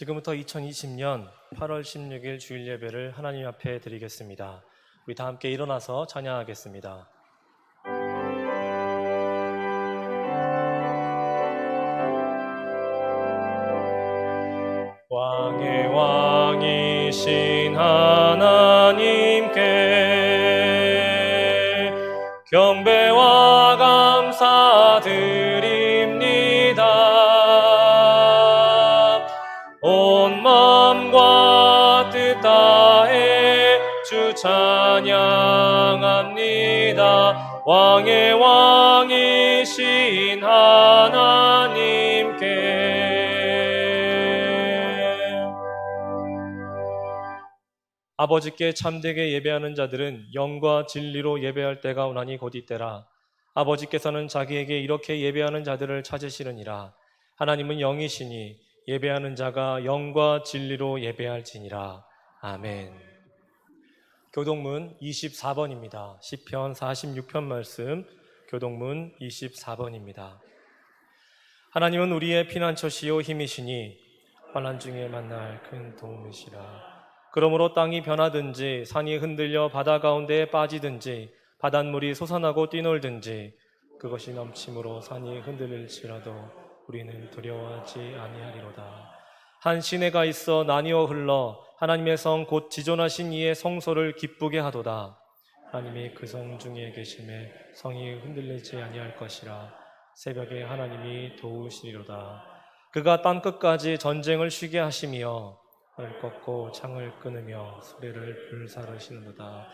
지금부터 2020년 8월 16일 주일 예배를 하나님 앞에 드리겠습니다. 우리 다 함께 일어나서 찬양하겠습니다. 왕의 왕이신 하나님께 경배와 감사드립니다. 온 마음과 뜻 다해 주 찬양합니다. 왕의 왕이신 하나님께. 아버지께 참되게 예배하는 자들은 영과 진리로 예배할 때가 오나니 곧 이때라. 아버지께서는 자기에게 이렇게 예배하는 자들을 찾으시느니라. 하나님은 영이시니 예배하는 자가 영과 진리로 예배할지니라. 아멘. 교동문 24번입니다. 시편 46편 말씀, 교동문 24번입니다. 하나님은 우리의 피난처시요 힘이시니 환난 중에 만날 큰 도움이시라. 그러므로 땅이 변하든지 산이 흔들려 바다 가운데에 빠지든지 바닷물이 솟아나고 뛰놀든지 그것이 넘침으로 산이 흔들릴지라도 우리는 두려워하지 아니하리로다. 한 시내가 있어 나뉘어 흘러 하나님의 성 곧 지존하신 이의 성소를 기쁘게 하도다. 하나님이 그 성 중에 계심에 성이 흔들리지 아니할 것이라. 새벽에 하나님이 도우시리로다. 그가 땅끝까지 전쟁을 쉬게 하시며 을 꺾고 창을 끊으며 소리를 불사르시는도다.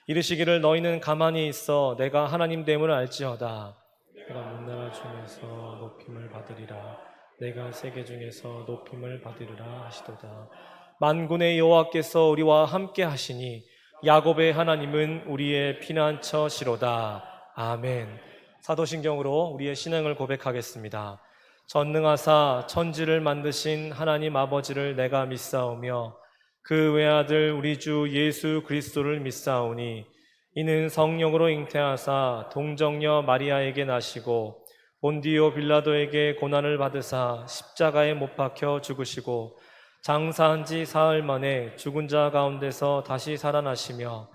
이르시기를 너희는 가만히 있어 내가 하나님 됨을 알지어다. 내가 문나라 중에서 높임을 받으리라. 내가 세계 중에서 높임을 받으리라 하시도다. 만군의 여호와께서 우리와 함께 하시니 야곱의 하나님은 우리의 피난처시로다. 아멘. 사도신경으로 우리의 신앙을 고백하겠습니다. 전능하사 천지를 만드신 하나님 아버지를 내가 믿사오며 그 외아들 우리 주 예수 그리스도를 믿사오니 이는 성령으로 잉태하사 동정녀 마리아에게 나시고 본디오 빌라도에게 고난을 받으사 십자가에 못 박혀 죽으시고 장사한 지 사흘 만에 죽은 자 가운데서 다시 살아나시며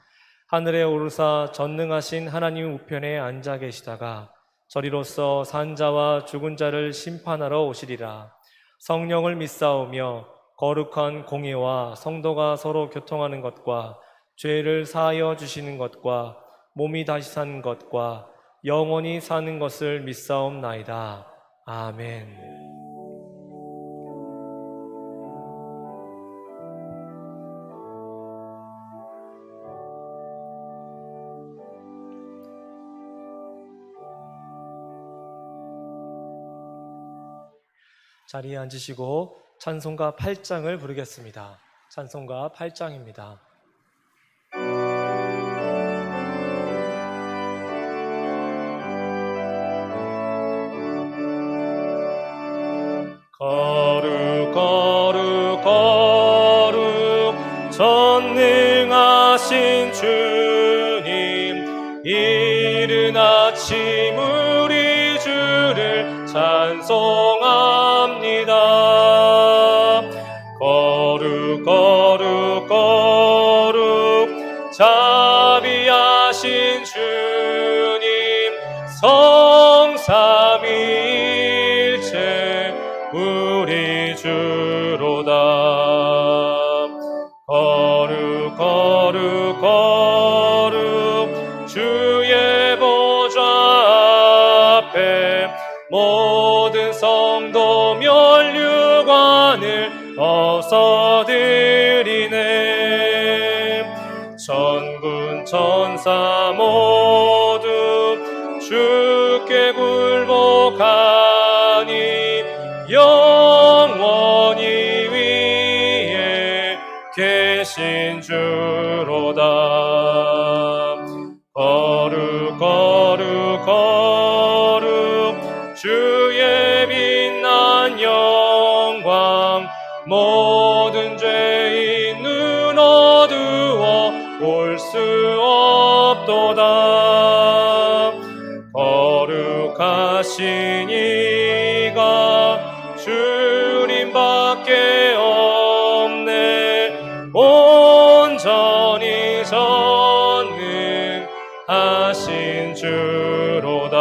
하늘에 오르사 전능하신 하나님 우편에 앉아 계시다가 저리로서 산 자와 죽은 자를 심판하러 오시리라. 성령을 믿사오며 거룩한 공예와 성도가 서로 교통하는 것과 죄를 사하여 주시는 것과 몸이 다시 사는 것과 영원히 사는 것을 믿사옵나이다. 아멘. 자리에 앉으시고 찬송가 8장을 부르겠습니다. 찬송가 8장입니다. 거룩 거룩 거룩 전능하신 주님, 이른 아침 우리 주를 찬송합니다. 거룩 거룩 거룩 자비하신 주님, 성삼일체 우리 주로다. 거룩 거룩 거룩 주의 보좌 앞에 모든 성도 면류관을 벗어드리네. 천군 천사 모두 주께 굴복하니 영원히 위에 계신 주로다. 거룩 거룩 거룩 주의 빛난 영광, 모든 죄인 눈 어두워 볼 수 없도다. 거룩하신 이가 주님밖에 온전히 전능하신 주로다.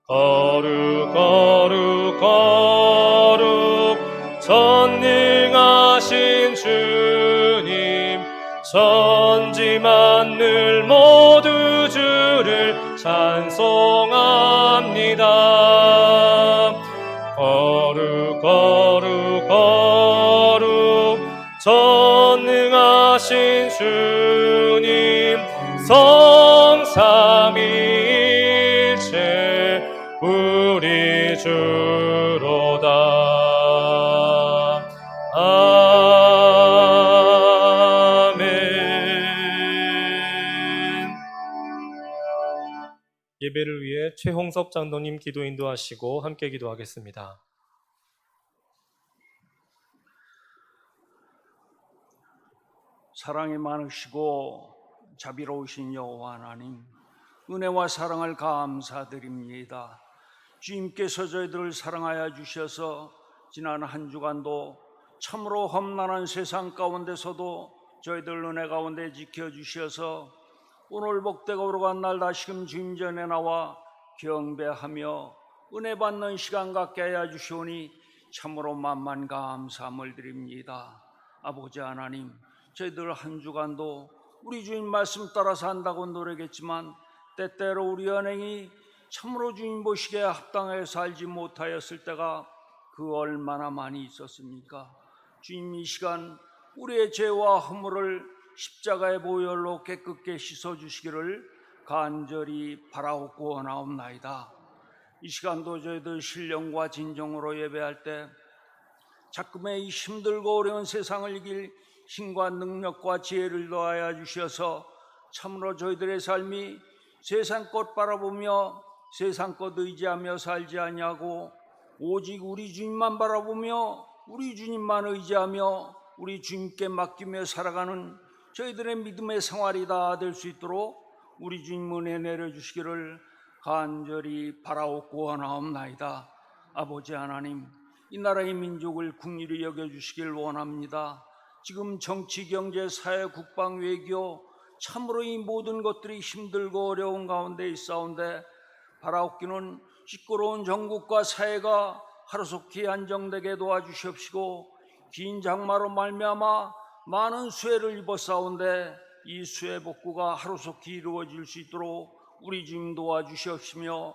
거룩 거룩 거룩 전능하신 주님, 천지 만물 모두 주를 찬송합니다. 거룩 거룩 거룩 전능하신 주님, 성삼위일체 우리 주로다. 아멘. 예배를 위해 최홍섭 장로님 기도 인도하시고 함께 기도하겠습니다. 사랑이 많으시고 자비로우신 여호와 하나님, 은혜와 사랑을 감사드립니다. 주님께서 저희들을 사랑하여 주셔서 지난 한 주간도 참으로 험난한 세상 가운데서도 저희들 은혜 가운데 지켜주셔서 오늘 복되고 오르간 날 다시금 주님 전에 나와 경배하며 은혜 받는 시간 갖게 하여 주시오니 참으로 만만 감사함을 드립니다. 아버지 하나님, 저희들 한 주간도 우리 주님 말씀 따라 산다고 노력했지만 때때로 우리 언행이 참으로 주님 보시기에 합당하여 살지 못하였을 때가 그 얼마나 많이 있었습니까? 주님, 이 시간 우리의 죄와 허물을 십자가의 보혈로 깨끗게 씻어주시기를 간절히 바라옵고 원하옵나이다. 이 시간도 저희들 신령과 진정으로 예배할 때 자꾸의 이 힘들고 어려운 세상을 이길 힘과 능력과 지혜를 더하여 주셔서 참으로 저희들의 삶이 세상 것 바라보며 세상 것 의지하며 살지 아니하고 오직 우리 주님만 바라보며 우리 주님만 의지하며 우리 주님께 맡기며 살아가는 저희들의 믿음의 생활이 다 될 수 있도록 우리 주님 은혜 내려주시기를 간절히 바라옵고 원하옵나이다. 아버지 하나님, 이 나라의 민족을 긍휼히 여겨주시길 원합니다. 지금 정치, 경제, 사회, 국방, 외교 참으로 이 모든 것들이 힘들고 어려운 가운데 있사온데 바라옵기는 시끄러운 전국과 사회가 하루속히 안정되게 도와주시옵시고 긴 장마로 말미암아 많은 수해를 입었사온데 이 수해 복구가 하루속히 이루어질 수 있도록 우리 주님 도와주시옵시며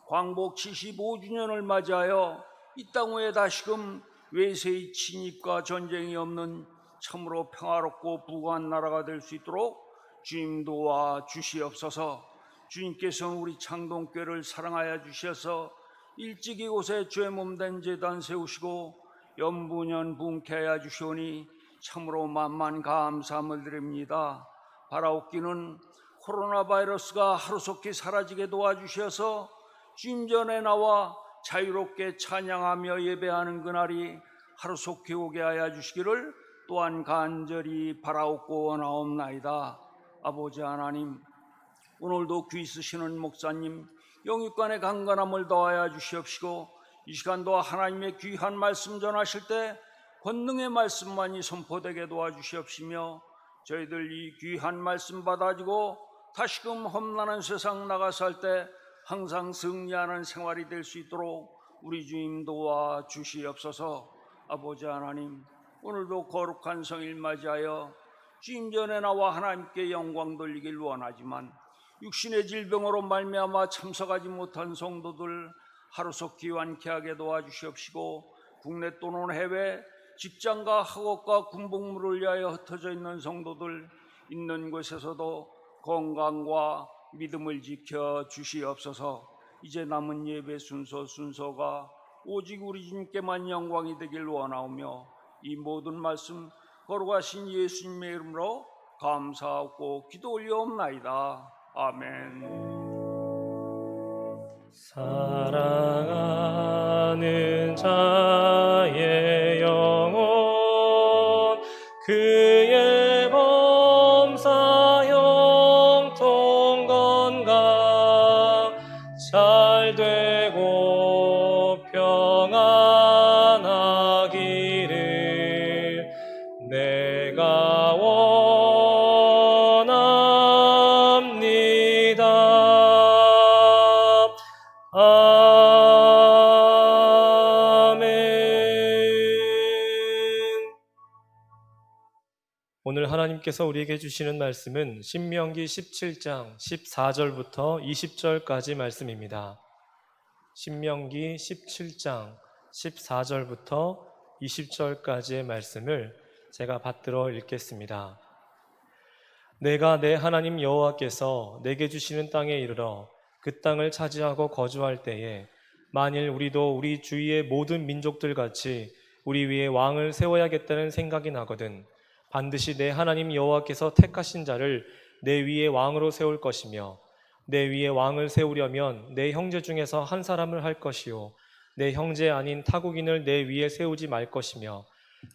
광복 75주년을 맞이하여 이 땅 위에 다시금 외세의 침입과 전쟁이 없는 참으로 평화롭고 부강한 나라가 될 수 있도록 주님 도와주시옵소서. 주님께서는 우리 창동교회를 사랑하여 주셔서 일찍 이곳에 주의 몸된 제단 세우시고 연분연 분케 하여 주시오니 참으로 만만 감사함을 드립니다. 바라옵기는 코로나 바이러스가 하루속히 사라지게 도와주셔서 주님 전에 나와 자유롭게 찬양하며 예배하는 그날이 하루속히 오게 하여 주시기를 또한 간절히 바라옵고 원하옵나이다. 아버지 하나님, 오늘도 귀 쓰시는 목사님 영육간의 강건함을 더하여 주시옵시고 이 시간도 하나님의 귀한 말씀 전하실 때 권능의 말씀만이 선포되게 도와주시옵시며 저희들 이 귀한 말씀 받아지고 다시금 험난한 세상 나가 살 때 항상 승리하는 생활이 될 수 있도록 우리 주님 도와주시옵소서. 아버지 하나님, 오늘도 거룩한 성일 맞이하여 주님 전에 나와 하나님께 영광 돌리길 원하지만 육신의 질병으로 말미암아 참석하지 못한 성도들 하루속히 완쾌하게 도와주시옵시고 국내 또는 해외 직장과 학업과 군복무를 위하여 흩어져 있는 성도들 있는 곳에서도 건강과 믿음을 지켜 주시옵소서. 이제 남은 예배 순서가 오직 우리 주님께만 영광이 되길 원하오며 이 모든 말씀 거룩하신 예수님의 이름으로 감사하고 기도 올려옵나이다. 아멘. 사랑하는 자의 영혼 그의 범사 영통 건강 잘 되고 평안하기를 내가 원합니다. 아멘. 오늘 하나님께서 우리에게 주시는 말씀은 신명기 17장 14절부터 20절까지 말씀입니다. 신명기 17장 14절부터 20절까지의 말씀을 제가 받들어 읽겠습니다. 내가 내 하나님 여호와께서 내게 주시는 땅에 이르러 그 땅을 차지하고 거주할 때에 만일 우리도 우리 주위의 모든 민족들 같이 우리 위에 왕을 세워야겠다는 생각이 나거든 반드시 내 하나님 여호와께서 택하신 자를 내 위에 왕으로 세울 것이며 내 위에 왕을 세우려면 내 형제 중에서 한 사람을 할 것이요 내 형제 아닌 타국인을 내 위에 세우지 말 것이며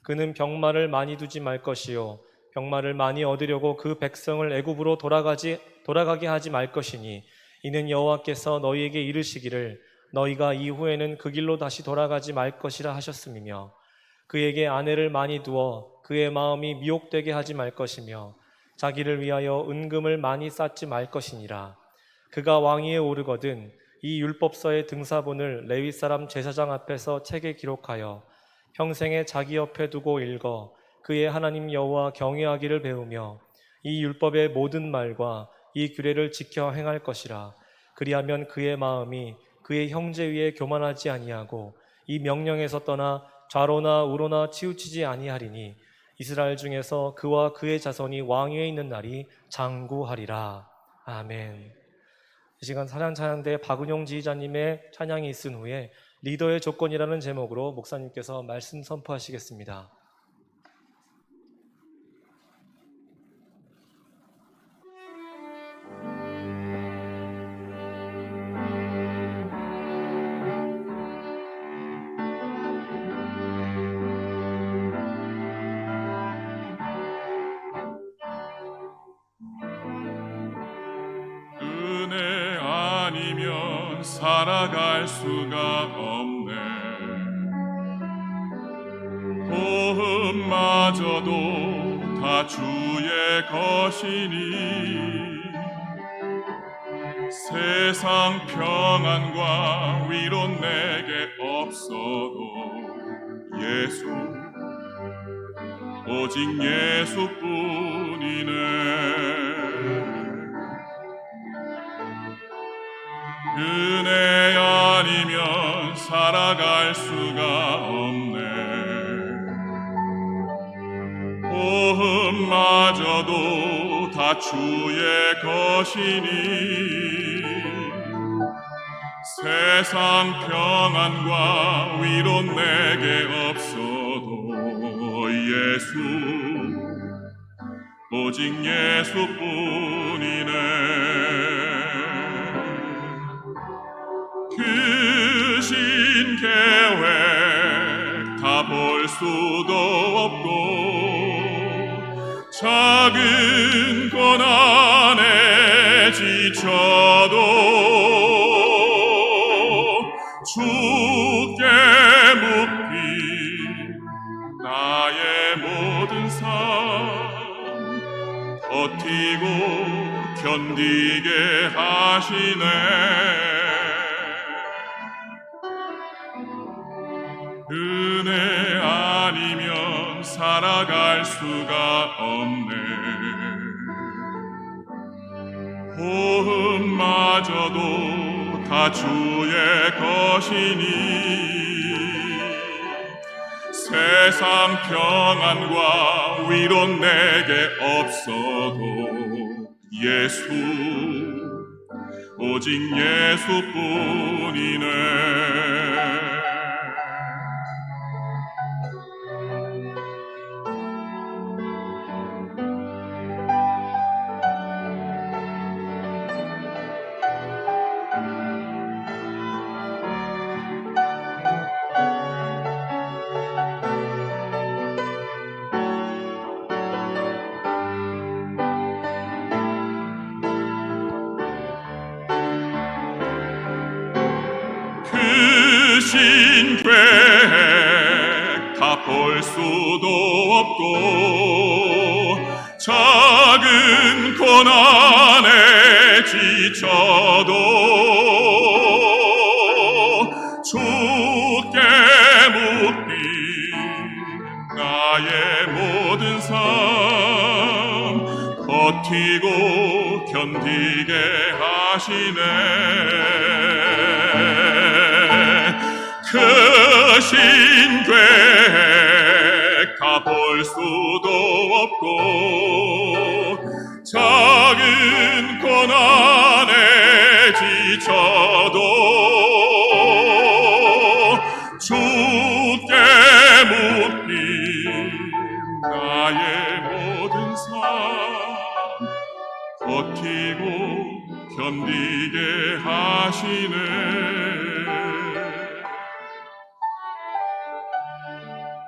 그는 병마를 많이 두지 말 것이요 병마를 많이 얻으려고 그 백성을 애굽으로 돌아가게 하지 말 것이니 이는 여호와께서 너희에게 이르시기를 너희가 이후에는 그 길로 다시 돌아가지 말 것이라 하셨음이며 그에게 아내를 많이 두어 그의 마음이 미혹되게 하지 말 것이며 자기를 위하여 은금을 많이 쌓지 말 것이니라. 그가 왕위에 오르거든 이 율법서의 등사본을 레위 사람 제사장 앞에서 책에 기록하여 평생에 자기 옆에 두고 읽어 그의 하나님 여호와 경외하기를 배우며 이 율법의 모든 말과 이 규례를 지켜 행할 것이라. 그리하면 그의 마음이 그의 형제 위에 교만하지 아니하고 이 명령에서 떠나 좌로나 우로나 치우치지 아니하리니 이스라엘 중에서 그와 그의 자손이 왕위에 있는 날이 장구하리라. 아멘. 이 시간 찬양대 박은용 지휘자님의 찬양이 있은 후에 리더의 조건이라는 제목으로 목사님께서 말씀 선포하시겠습니다. 은혜 아니면 살아갈 수가 없네. 호흡마저도 다 주의 것이니 세상 평안과 위로 내게 없어도 예수 오직 예수뿐이네. 은혜 아니면 살아갈 수가 없네. 호흡마저도 다 주의 것이니 세상 평안과 위로 내게 없어도 예수 오직 예수뿐이네. 크신 계획 다 볼 수도 없고 작은 고난에 지쳐도 주께 묻기 나의 모든 삶 버티고 견디게 하시네. 은혜 아니면 살아갈 수가 없네. 호흡마저도 다 주의 것이니 세상 평안과 위로 내게 없어도 예수 오직 예수뿐이네. 크신 계획 다 볼 수도 없고 모든 삶 버티고 견디게 하시네. 크신 계획 다 볼 수도 없고 작은 고난에 지쳐도 주께 묻기 나의 모든 삶 버티고 견디게 하시네.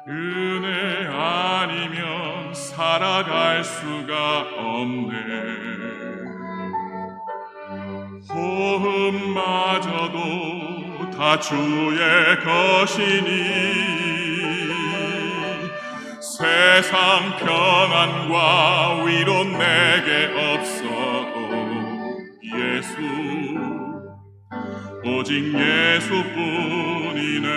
은혜 아니면 살아갈 수가 없네. 호흡마저도 다 주의 것이니 세상 평안과 위로 내게 없어도 예수 오직 예수뿐이네.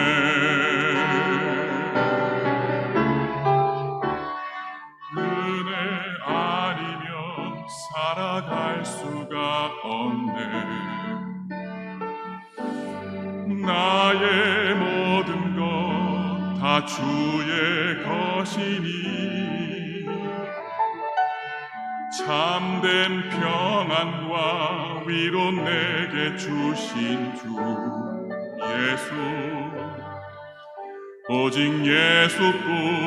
은혜 아니면 살아갈 수가 없네. 나의 모든 것 다 주의 것이니 참된 평안과 위로 내게 주신 주 예수 오직 예수뿐이네.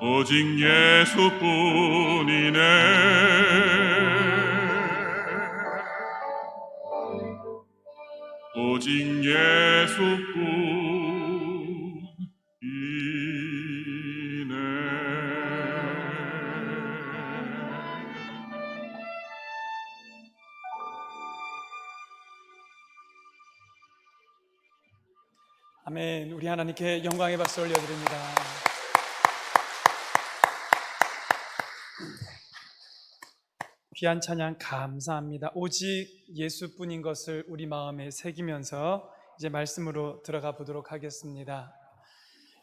오직 예수뿐이네. 오직 예수뿐이네. 아멘. 우리 하나님께 영광의 박수 올려드립니다. 귀한 찬양 감사합니다. 오직 예수뿐인 것을 우리 마음에 새기면서 이제 말씀으로 들어가 보도록 하겠습니다.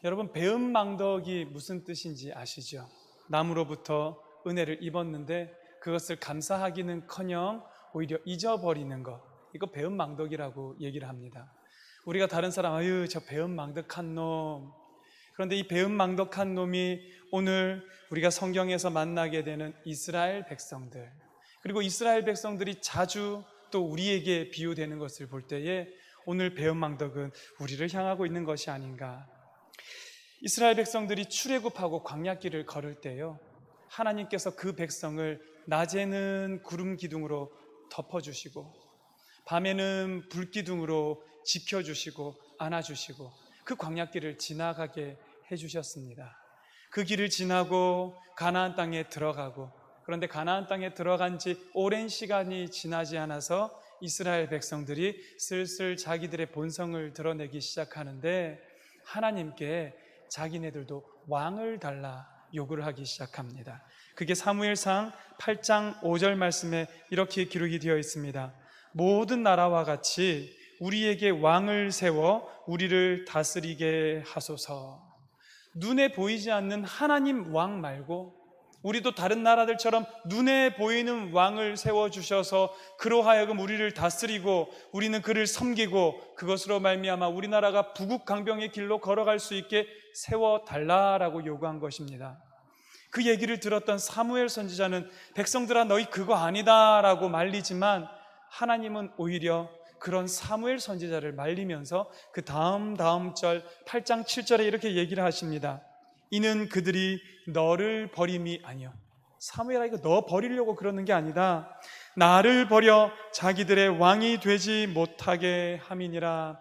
여러분, 배은망덕이 무슨 뜻인지 아시죠? 나무로부터 은혜를 입었는데 그것을 감사하기는커녕 오히려 잊어버리는 것, 이거 배은망덕이라고 얘기를 합니다. 우리가 다른 사람, 아유 저 배은망덕한 놈, 그런데 이 배은망덕한 놈이 오늘 우리가 성경에서 만나게 되는 이스라엘 백성들, 그리고 이스라엘 백성들이 자주 또 우리에게 비유되는 것을 볼 때에 오늘 배은망덕은 우리를 향하고 있는 것이 아닌가. 이스라엘 백성들이 출애굽하고 광야길을 걸을 때요, 하나님께서 그 백성을 낮에는 구름 기둥으로 덮어주시고 밤에는 불 기둥으로 지켜주시고 안아주시고 그 광야길을 지나가게 해주셨습니다. 그 길을 지나고 가나안 땅에 들어가고, 그런데 가나안 땅에 들어간 지 오랜 시간이 지나지 않아서 이스라엘 백성들이 슬슬 자기들의 본성을 드러내기 시작하는데 하나님께 자기네들도 왕을 달라 요구를 하기 시작합니다. 그게 사무엘상 8장 5절 말씀에 이렇게 기록이 되어 있습니다. 모든 나라와 같이 우리에게 왕을 세워 우리를 다스리게 하소서. 눈에 보이지 않는 하나님 왕 말고 우리도 다른 나라들처럼 눈에 보이는 왕을 세워주셔서 그로 하여금 우리를 다스리고 우리는 그를 섬기고 그것으로 말미암아 우리나라가 부국강병의 길로 걸어갈 수 있게 세워달라라고 요구한 것입니다. 그 얘기를 들었던 사무엘 선지자는 백성들아 너희 그거 아니다 라고 말리지만 하나님은 오히려 그런 사무엘 선지자를 말리면서 그 다음 절 8장 7절에 이렇게 얘기를 하십니다. 이는 그들이 너를 버림이 아니요. 사무엘아, 이거 너 버리려고 그러는 게 아니다. 나를 버려 자기들의 왕이 되지 못하게 함이니라.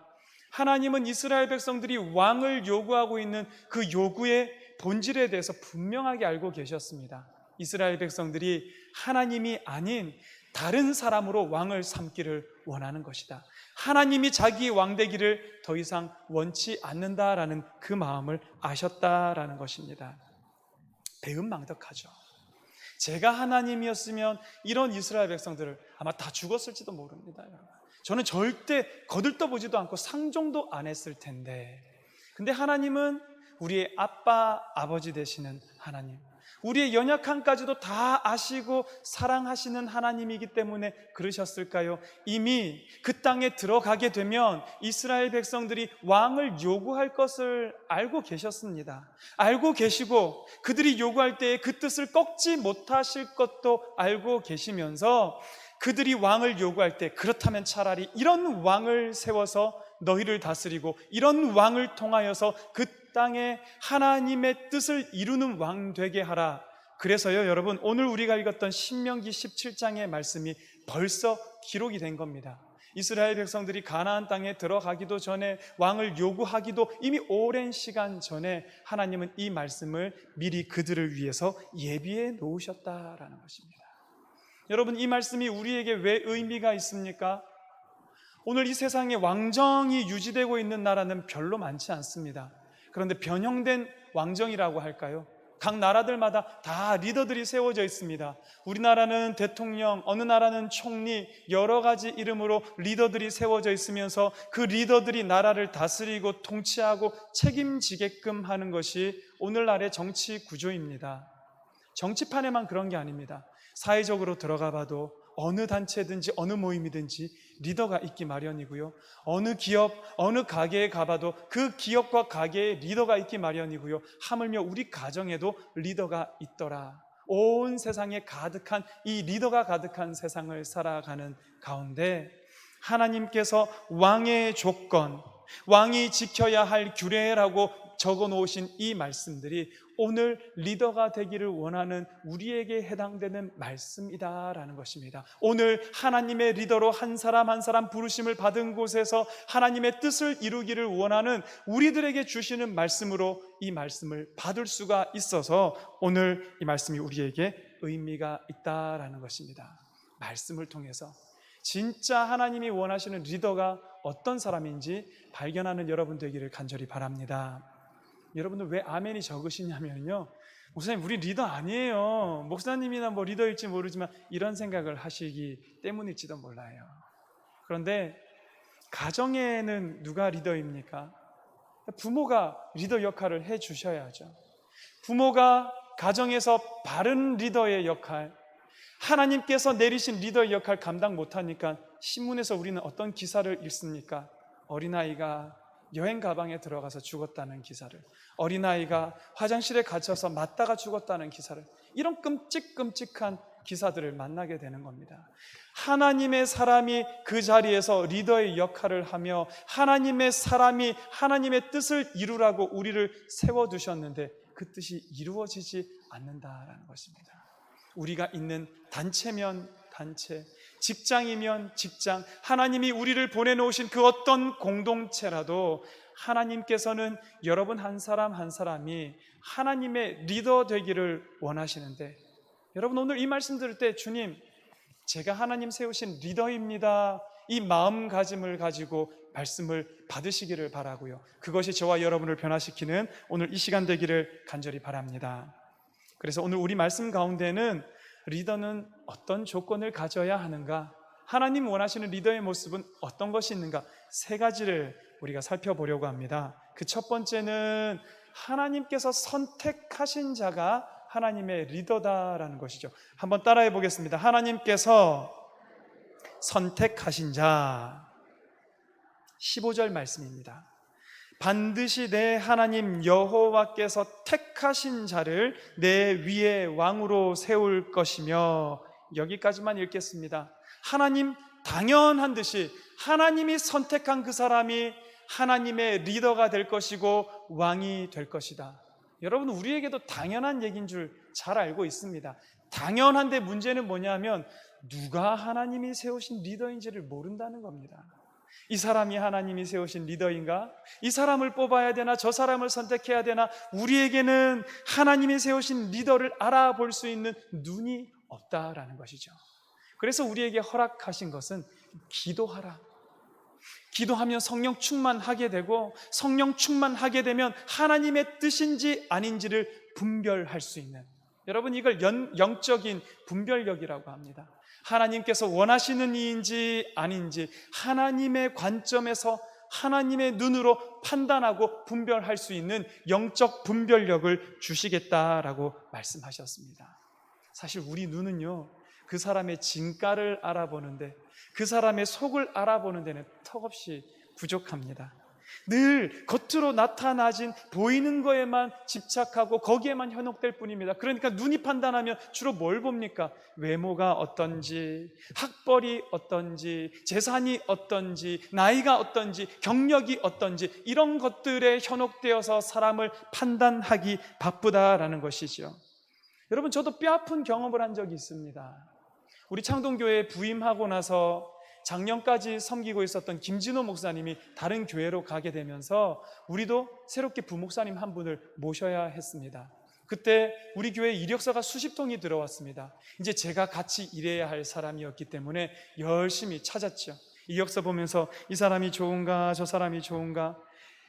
하나님은 이스라엘 백성들이 왕을 요구하고 있는 그 요구의 본질에 대해서 분명하게 알고 계셨습니다. 이스라엘 백성들이 하나님이 아닌 다른 사람으로 왕을 삼기를 원하는 것이다. 하나님이 자기 왕되기를 더 이상 원치 않는다라는 그 마음을 아셨다라는 것입니다. 배은망덕하죠. 제가 하나님이었으면 이런 이스라엘 백성들을 아마 다 죽었을지도 모릅니다. 저는 절대 거들떠보지도 않고 상종도 안 했을 텐데, 근데 하나님은 우리의 아빠, 아버지 되시는 하나님, 우리의 연약함까지도 다 아시고 사랑하시는 하나님이기 때문에 그러셨을까요? 이미 그 땅에 들어가게 되면 이스라엘 백성들이 왕을 요구할 것을 알고 계셨습니다. 알고 계시고 그들이 요구할 때에 그 뜻을 꺾지 못하실 것도 알고 계시면서 그들이 왕을 요구할 때, 그렇다면 차라리 이런 왕을 세워서 너희를 다스리고 이런 왕을 통하여서 그 땅에 하나님의 뜻을 이루는 왕 되게 하라. 그래서요, 여러분, 오늘 우리가 읽었던 신명기 17장의 말씀이 벌써 기록이 된 겁니다. 이스라엘 백성들이 가나안 땅에 들어가기도 전에, 왕을 요구하기도 이미 오랜 시간 전에 하나님은 이 말씀을 미리 그들을 위해서 예비해 놓으셨다라는 것입니다. 여러분, 이 말씀이 우리에게 왜 의미가 있습니까? 오늘 이 세상에 왕정이 유지되고 있는 나라는 별로 많지 않습니다. 그런데 변형된 왕정이라고 할까요? 각 나라들마다 다 리더들이 세워져 있습니다. 우리나라는 대통령, 어느 나라는 총리, 여러 가지 이름으로 리더들이 세워져 있으면서 그 리더들이 나라를 다스리고 통치하고 책임지게끔 하는 것이 오늘날의 정치 구조입니다. 정치판에만 그런 게 아닙니다. 사회적으로 들어가 봐도 어느 단체든지 어느 모임이든지 리더가 있기 마련이고요, 어느 기업, 어느 가게에 가봐도 그 기업과 가게에 리더가 있기 마련이고요, 하물며 우리 가정에도 리더가 있더라. 온 세상에 가득한 이 리더가 가득한 세상을 살아가는 가운데 하나님께서 왕의 조건, 왕이 지켜야 할 규례라고 적어 놓으신 이 말씀들이 오늘 리더가 되기를 원하는 우리에게 해당되는 말씀이다라는 것입니다. 오늘 하나님의 리더로 한 사람 한 사람 부르심을 받은 곳에서 하나님의 뜻을 이루기를 원하는 우리들에게 주시는 말씀으로 이 말씀을 받을 수가 있어서 오늘 이 말씀이 우리에게 의미가 있다라는 것입니다. 말씀을 통해서 진짜 하나님이 원하시는 리더가 어떤 사람인지 발견하는 여러분 되기를 간절히 바랍니다. 여러분들 왜 아멘이 적으시냐면요, 목사님 우리 리더 아니에요, 목사님이나 뭐 리더일지 모르지만 이런 생각을 하시기 때문일지도 몰라요. 그런데 가정에는 누가 리더입니까? 부모가 리더 역할을 해 주셔야죠. 부모가 가정에서 바른 리더의 역할, 하나님께서 내리신 리더의 역할 감당 못하니까 신문에서 우리는 어떤 기사를 읽습니까? 어린아이가 여행 가방에 들어가서 죽었다는 기사를, 어린아이가 화장실에 갇혀서 맞다가 죽었다는 기사를, 이런 끔찍끔찍한 기사들을 만나게 되는 겁니다. 하나님의 사람이 그 자리에서 리더의 역할을 하며 하나님의 사람이 하나님의 뜻을 이루라고 우리를 세워두셨는데 그 뜻이 이루어지지 않는다라는 것입니다. 우리가 있는 단체면 단체, 직장이면 직장, 하나님이 우리를 보내놓으신 그 어떤 공동체라도 하나님께서는 여러분 한 사람 한 사람이 하나님의 리더 되기를 원하시는데, 여러분 오늘 이 말씀 들을 때 주님, 제가 하나님 세우신 리더입니다, 이 마음가짐을 가지고 말씀을 받으시기를 바라고요, 그것이 저와 여러분을 변화시키는 오늘 이 시간 되기를 간절히 바랍니다. 그래서 오늘 우리 말씀 가운데는 리더는 어떤 조건을 가져야 하는가, 하나님 원하시는 리더의 모습은 어떤 것이 있는가, 세 가지를 우리가 살펴보려고 합니다. 그 첫 번째는 하나님께서 선택하신 자가 하나님의 리더다라는 것이죠. 한번 따라해 보겠습니다. 하나님께서 선택하신 자, 15절 말씀입니다. 반드시 내 하나님 여호와께서 택하신 자를 내 위에 왕으로 세울 것이며, 여기까지만 읽겠습니다. 하나님 당연한 듯이 하나님이 선택한 그 사람이 하나님의 리더가 될 것이고 왕이 될 것이다. 여러분 우리에게도 당연한 얘기인 줄 잘 알고 있습니다. 당연한데 문제는 뭐냐면 누가 하나님이 세우신 리더인지를 모른다는 겁니다. 이 사람이 하나님이 세우신 리더인가? 이 사람을 뽑아야 되나? 저 사람을 선택해야 되나? 우리에게는 하나님이 세우신 리더를 알아볼 수 있는 눈이 없다라는 것이죠. 그래서 우리에게 허락하신 것은 기도하라. 기도하면 성령 충만하게 되고, 성령 충만하게 되면 하나님의 뜻인지 아닌지를 분별할 수 있는, 여러분 이걸 영적인 분별력이라고 합니다. 하나님께서 원하시는 이인지 아닌지 하나님의 관점에서 하나님의 눈으로 판단하고 분별할 수 있는 영적 분별력을 주시겠다라고 말씀하셨습니다. 사실 우리 눈은요, 그 사람의 진가를 알아보는데, 그 사람의 속을 알아보는 데는 턱없이 부족합니다. 늘 겉으로 나타나진 보이는 거에만 집착하고 거기에만 현혹될 뿐입니다. 그러니까 눈이 판단하면 주로 뭘 봅니까? 외모가 어떤지, 학벌이 어떤지, 재산이 어떤지, 나이가 어떤지, 경력이 어떤지, 이런 것들에 현혹되어서 사람을 판단하기 바쁘다라는 것이죠. 여러분, 저도 뼈아픈 경험을 한 적이 있습니다. 우리 창동교회에 부임하고 나서 작년까지 섬기고 있었던 김진호 목사님이 다른 교회로 가게 되면서 우리도 새롭게 부목사님 한 분을 모셔야 했습니다. 그때 우리 교회에 이력서가 수십 통이 들어왔습니다. 이제 제가 같이 일해야 할 사람이었기 때문에 열심히 찾았죠. 이력서 보면서 이 사람이 좋은가, 저 사람이 좋은가,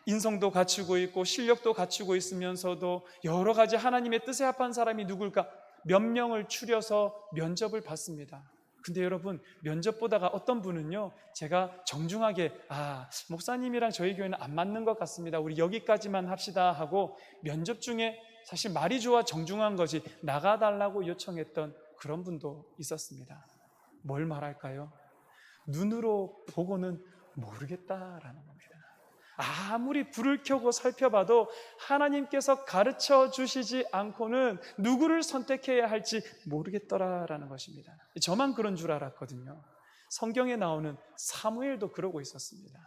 인성도 갖추고 있고 실력도 갖추고 있으면서도 여러 가지 하나님의 뜻에 합한 사람이 누굴까, 몇 명을 추려서 면접을 받습니다. 근데 여러분, 면접 보다가 어떤 분은요, 제가 정중하게 목사님이랑 저희 교회는 안 맞는 것 같습니다, 우리 여기까지만 합시다 하고 면접 중에 사실 말이 좋아 정중한 거지 나가달라고 요청했던 그런 분도 있었습니다. 뭘 말할까요? 눈으로 보고는 모르겠다라는 겁니다. 아무리 불을 켜고 살펴봐도 하나님께서 가르쳐 주시지 않고는 누구를 선택해야 할지 모르겠더라라는 것입니다. 저만 그런 줄 알았거든요. 성경에 나오는 사무엘도 그러고 있었습니다.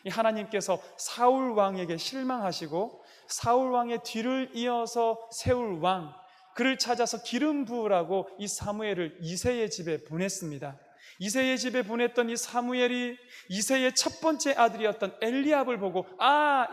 이 하나님께서 사울 왕에게 실망하시고 사울 왕의 뒤를 이어서 세울 왕, 그를 찾아서 기름 부으라고 이 사무엘을 이새의 집에 보냈습니다. 이새의 집에 보냈던 이 사무엘이 이새의 첫 번째 아들이었던 엘리압을 보고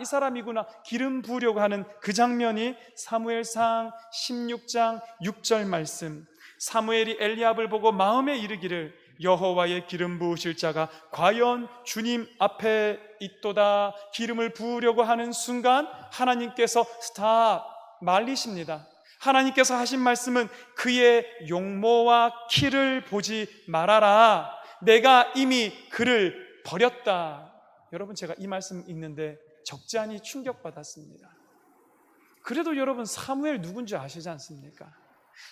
이 사람이구나, 기름 부으려고 하는 그 장면이 사무엘상 16장 6절 말씀. 사무엘이 엘리압을 보고 마음에 이르기를 여호와의 기름 부으실 자가 과연 주님 앞에 있도다. 기름을 부으려고 하는 순간 하나님께서 스탑 말리십니다. 하나님께서 하신 말씀은 그의 용모와 키를 보지 말아라, 내가 이미 그를 버렸다. 여러분, 제가 이 말씀 읽는데 적지 않이 충격받았습니다. 그래도 여러분, 사무엘 누군지 아시지 않습니까?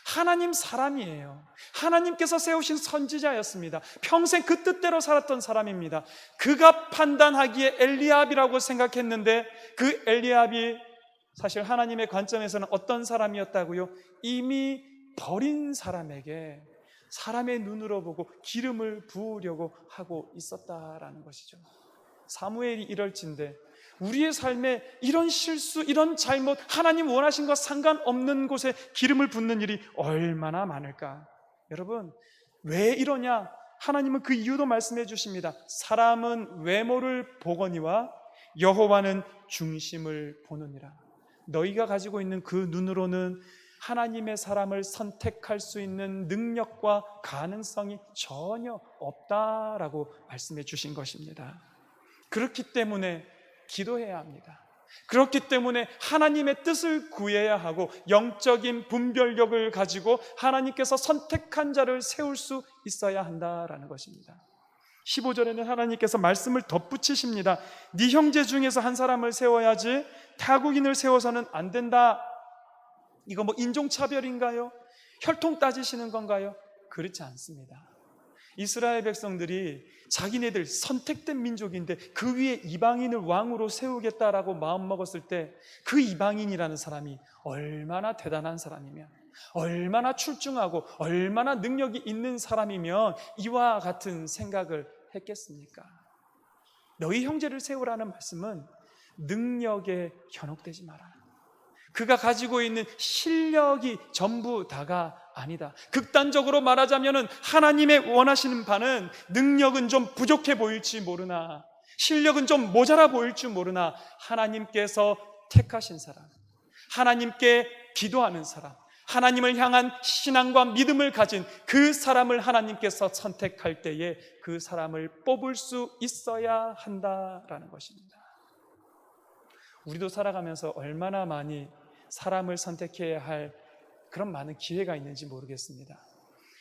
하나님 사람이에요. 하나님께서 세우신 선지자였습니다. 평생 그 뜻대로 살았던 사람입니다. 그가 판단하기에 엘리압이라고 생각했는데 그 엘리압이 사실 하나님의 관점에서는 어떤 사람이었다고요? 이미 버린 사람에게 사람의 눈으로 보고 기름을 부으려고 하고 있었다라는 것이죠. 사무엘이 이럴진데 우리의 삶에 이런 실수, 이런 잘못, 하나님 원하신 것 상관없는 곳에 기름을 붓는 일이 얼마나 많을까? 여러분, 왜 이러냐? 하나님은 그 이유도 말씀해 주십니다. 사람은 외모를 보거니와 여호와는 중심을 보느니라. 너희가 가지고 있는 그 눈으로는 하나님의 사람을 선택할 수 있는 능력과 가능성이 전혀 없다라고 말씀해 주신 것입니다. 그렇기 때문에 기도해야 합니다. 그렇기 때문에 하나님의 뜻을 구해야 하고 영적인 분별력을 가지고 하나님께서 선택한 자를 세울 수 있어야 한다라는 것입니다. 15절에는 하나님께서 말씀을 덧붙이십니다. 네 형제 중에서 한 사람을 세워야지 타국인을 세워서는 안 된다. 이거 인종차별인가요? 혈통 따지시는 건가요? 그렇지 않습니다. 이스라엘 백성들이 자기네들 선택된 민족인데 그 위에 이방인을 왕으로 세우겠다라고 마음먹었을 때 그 이방인이라는 사람이 얼마나 대단한 사람이면, 얼마나 출중하고 얼마나 능력이 있는 사람이면 이와 같은 생각을 했겠습니까? 너희 형제를 세우라는 말씀은 능력에 현혹되지 마라. 그가 가지고 있는 실력이 전부 다가 아니다. 극단적으로 말하자면 하나님의 원하시는 바는 능력은 좀 부족해 보일지 모르나, 실력은 좀 모자라 보일지 모르나 하나님께서 택하신 사람, 하나님께 기도하는 사람, 하나님을 향한 신앙과 믿음을 가진 그 사람을 하나님께서 선택할 때에 그 사람을 뽑을 수 있어야 한다라는 것입니다. 우리도 살아가면서 얼마나 많이 사람을 선택해야 할 그런 많은 기회가 있는지 모르겠습니다.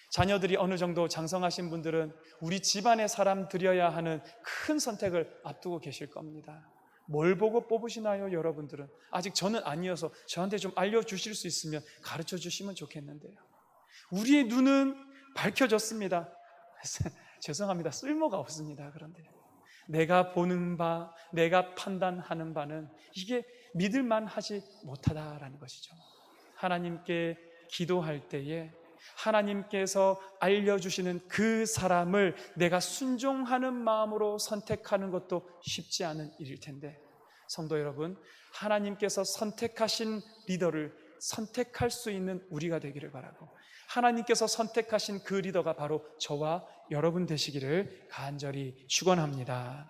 자녀들이 어느 정도 장성하신 분들은 우리 집안의 사람 드려야 하는 큰 선택을 앞두고 계실 겁니다. 뭘 보고 뽑으시나요, 여러분들은? 아직 저는 아니어서 저한테 좀 알려주실 수 있으면 가르쳐 주시면 좋겠는데요. 우리의 눈은 밝혀졌습니다. 죄송합니다. 쓸모가 없습니다. 그런데 내가 보는 바, 내가 판단하는 바는 이게 믿을만 하지 못하다라는 것이죠. 하나님께 기도할 때에 하나님께서 알려주시는 그 사람을 내가 순종하는 마음으로 선택하는 것도 쉽지 않은 일일 텐데, 성도 여러분, 하나님께서 선택하신 리더를 선택할 수 있는 우리가 되기를 바라고, 하나님께서 선택하신 그 리더가 바로 저와 여러분 되시기를 간절히 축원합니다.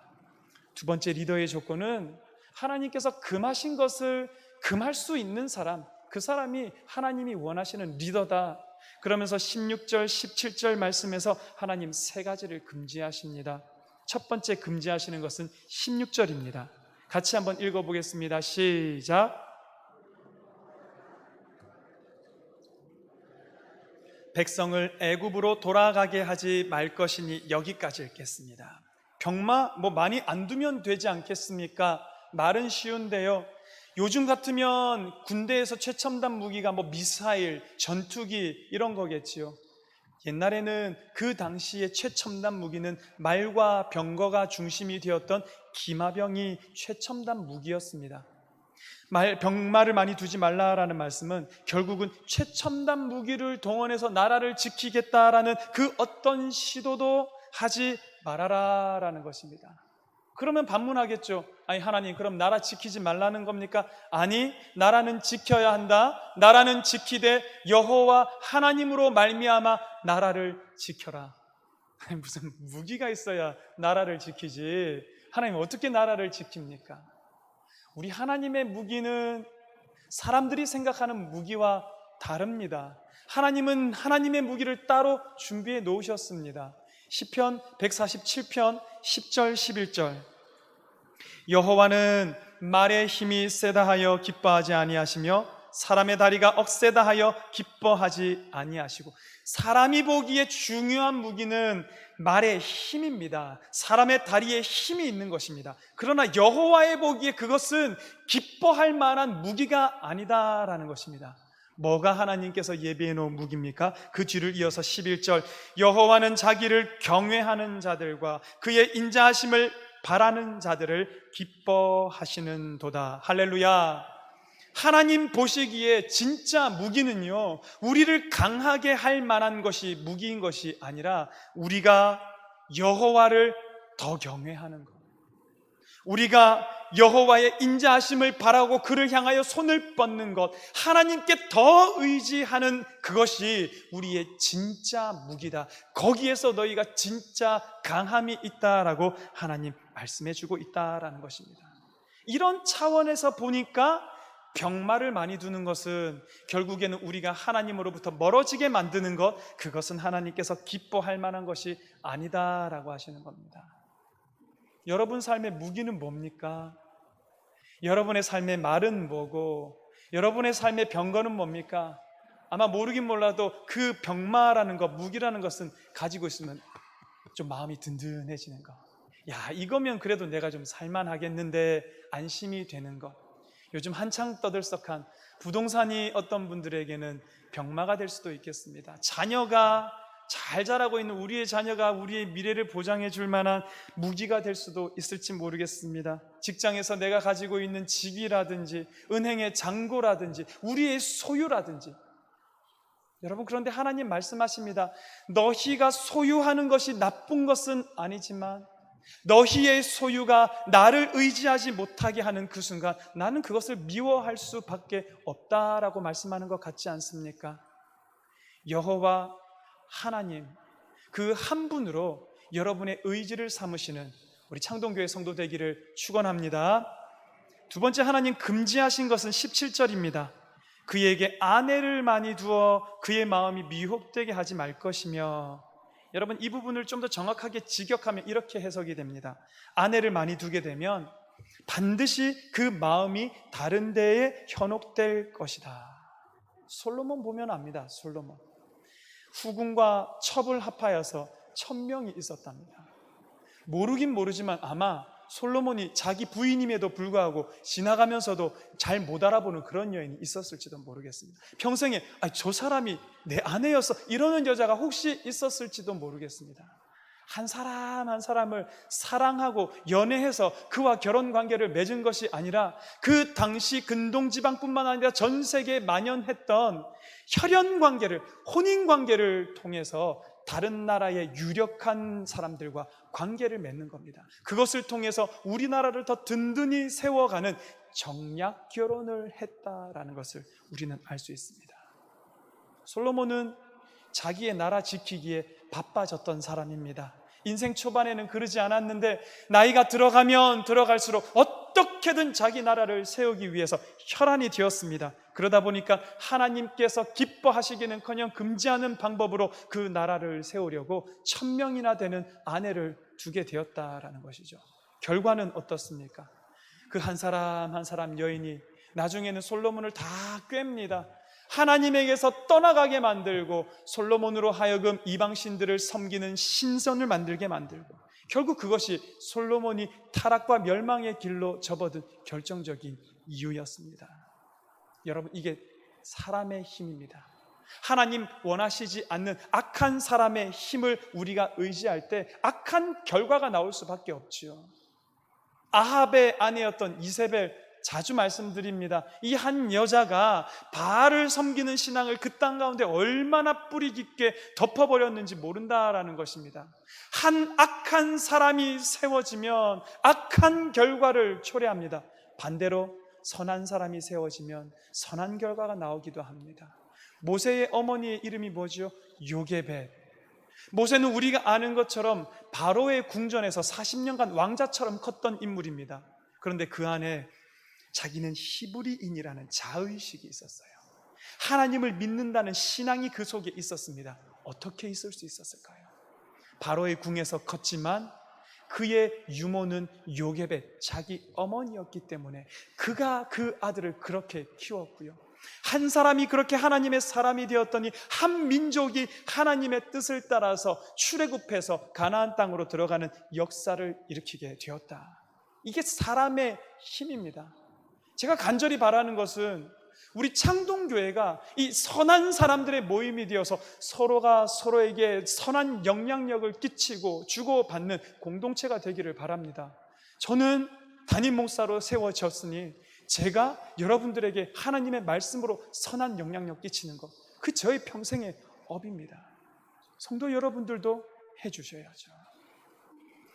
두 번째 리더의 조건은 하나님께서 금하신 것을 금할 수 있는 사람, 그 사람이 하나님이 원하시는 리더다. 그러면서 16절, 17절 말씀에서 하나님 세 가지를 금지하십니다. 첫 번째 금지하시는 것은 16절입니다. 같이 한번 읽어보겠습니다. 시작. 백성을 애굽으로 돌아가게 하지 말 것이니, 여기까지 읽겠습니다. 병마 많이 안 두면 되지 않겠습니까? 말은 쉬운데요. 요즘 같으면 군대에서 최첨단 무기가 미사일, 전투기 이런 거겠지요. 옛날에는 그 당시에 최첨단 무기는 말과 병거가 중심이 되었던 기마병이 최첨단 무기였습니다. 병마를 많이 두지 말라라는 말씀은 결국은 최첨단 무기를 동원해서 나라를 지키겠다라는 그 어떤 시도도 하지 말아라라는 것입니다. 그러면 반문하겠죠. 아니 하나님, 그럼 나라 지키지 말라는 겁니까? 아니, 나라는 지켜야 한다. 나라는 지키되 여호와 하나님으로 말미암아 나라를 지켜라. 아니, 무슨 무기가 있어야 나라를 지키지. 하나님 어떻게 나라를 지킵니까? 우리 하나님의 무기는 사람들이 생각하는 무기와 다릅니다. 하나님은 하나님의 무기를 따로 준비해 놓으셨습니다. 시편 147편 10절 11절. 여호와는 말의 힘이 세다 하여 기뻐하지 아니하시며 사람의 다리가 억세다 하여 기뻐하지 아니하시고, 사람이 보기에 중요한 무기는 말의 힘입니다. 사람의 다리에 힘이 있는 것입니다. 그러나 여호와의 보기에 그것은 기뻐할 만한 무기가 아니다라는 것입니다. 뭐가 하나님께서 예비해 놓은 무기입니까? 그 뒤를 이어서 11절. 여호와는 자기를 경외하는 자들과 그의 인자하심을 바라는 자들을 기뻐하시는 도다. 할렐루야. 하나님 보시기에 진짜 무기는요, 우리를 강하게 할 만한 것이 무기인 것이 아니라 우리가 여호와를 더 경외하는 것, 우리가 여호와의 인자하심을 바라고 그를 향하여 손을 뻗는 것, 하나님께 더 의지하는 그것이 우리의 진짜 무기다. 거기에서 너희가 진짜 강함이 있다라고 하나님 말씀해 주고 있다라는 것입니다. 이런 차원에서 보니까 병마를 많이 두는 것은 결국에는 우리가 하나님으로부터 멀어지게 만드는 것, 그것은 하나님께서 기뻐할 만한 것이 아니다라고 하시는 겁니다. 여러분 삶의 무기는 뭡니까? 여러분의 삶의 말은 뭐고 여러분의 삶의 병거는 뭡니까? 아마 모르긴 몰라도 그 병마라는 것, 무기라는 것은 가지고 있으면 좀 마음이 든든해지는 것. 야, 이거면 그래도 내가 좀 살만하겠는데 안심이 되는 것. 요즘 한창 떠들썩한 부동산이 어떤 분들에게는 병마가 될 수도 있겠습니다. 자녀가 잘 자라고 있는 우리의 자녀가 우리의 미래를 보장해 줄 만한 무기가 될 수도 있을지 모르겠습니다. 직장에서 내가 가지고 있는 직위라든지 은행의 잔고라든지 우리의 소유라든지. 여러분, 그런데 하나님 말씀하십니다. 너희가 소유하는 것이 나쁜 것은 아니지만 너희의 소유가 나를 의지하지 못하게 하는 그 순간 나는 그것을 미워할 수밖에 없다라고 말씀하는 것 같지 않습니까? 여호와 하나님, 그 한 분으로 여러분의 의지를 삼으시는 우리 창동교회 성도 되기를 축원합니다. 두 번째 하나님 금지하신 것은 17절입니다. 그에게 아내를 많이 두어 그의 마음이 미혹되게 하지 말 것이며. 여러분, 이 부분을 좀 더 정확하게 직역하면 이렇게 해석이 됩니다. 아내를 많이 두게 되면 반드시 그 마음이 다른 데에 현혹될 것이다. 솔로몬 보면 압니다. 솔로몬 후궁과 첩을 합하여서 1000명이 있었답니다. 모르긴 모르지만 아마 솔로몬이 자기 부인임에도 불구하고 지나가면서도 잘 못 알아보는 그런 여인이 있었을지도 모르겠습니다. 평생에 저 사람이 내 아내였어 이러는 여자가 혹시 있었을지도 모르겠습니다. 한 사람 한 사람을 사랑하고 연애해서 그와 결혼 관계를 맺은 것이 아니라 그 당시 근동지방뿐만 아니라 전 세계에 만연했던 혈연 관계를, 혼인 관계를 통해서 다른 나라의 유력한 사람들과 관계를 맺는 겁니다. 그것을 통해서 우리나라를 더 든든히 세워가는 정략 결혼을 했다라는 것을 우리는 알 수 있습니다. 솔로몬은 자기의 나라 지키기에 바빠졌던 사람입니다. 인생 초반에는 그러지 않았는데 나이가 들어가면 들어갈수록 어떻게든 자기 나라를 세우기 위해서 혈안이 되었습니다. 그러다 보니까 하나님께서 기뻐하시기는커녕 금지하는 방법으로 그 나라를 세우려고 1000명이나 되는 아내를 두게 되었다라는 것이죠. 결과는 어떻습니까? 그 한 사람 한 사람 여인이 나중에는 솔로몬을 다 꿰입니다. 하나님에게서 떠나가게 만들고 솔로몬으로 하여금 이방신들을 섬기는 신선을 만들게 만들고 결국 그것이 솔로몬이 타락과 멸망의 길로 접어든 결정적인 이유였습니다. 여러분, 이게 사람의 힘입니다. 하나님 원하시지 않는 악한 사람의 힘을 우리가 의지할 때 악한 결과가 나올 수밖에 없지요. 아합의 아내였던 이세벨, 자주 말씀드립니다. 이 한 여자가 바알을 섬기는 신앙을 그 땅 가운데 얼마나 뿌리 깊게 덮어버렸는지 모른다라는 것입니다. 한 악한 사람이 세워지면 악한 결과를 초래합니다. 반대로 선한 사람이 세워지면 선한 결과가 나오기도 합니다. 모세의 어머니의 이름이 뭐죠? 요게벳. 모세는 우리가 아는 것처럼 바로의 궁전에서 40년간 왕자처럼 컸던 인물입니다. 그런데 그 안에 자기는 히브리인이라는 자의식이 있었어요. 하나님을 믿는다는 신앙이 그 속에 있었습니다. 어떻게 있을 수 있었을까요? 바로의 궁에서 컸지만 그의 유모는 요게벳, 자기 어머니였기 때문에 그가 그 아들을 그렇게 키웠고요. 한 사람이 그렇게 하나님의 사람이 되었더니 한 민족이 하나님의 뜻을 따라서 출애굽해서 가나안 땅으로 들어가는 역사를 일으키게 되었다. 이게 사람의 힘입니다. 제가 간절히 바라는 것은 우리 창동교회가 이 선한 사람들의 모임이 되어서 서로가 서로에게 선한 영향력을 끼치고 주고받는 공동체가 되기를 바랍니다. 저는 담임 목사로 세워졌으니 제가 여러분들에게 하나님의 말씀으로 선한 영향력 끼치는 것, 그 저의 평생의 업입니다. 성도 여러분들도 해주셔야죠.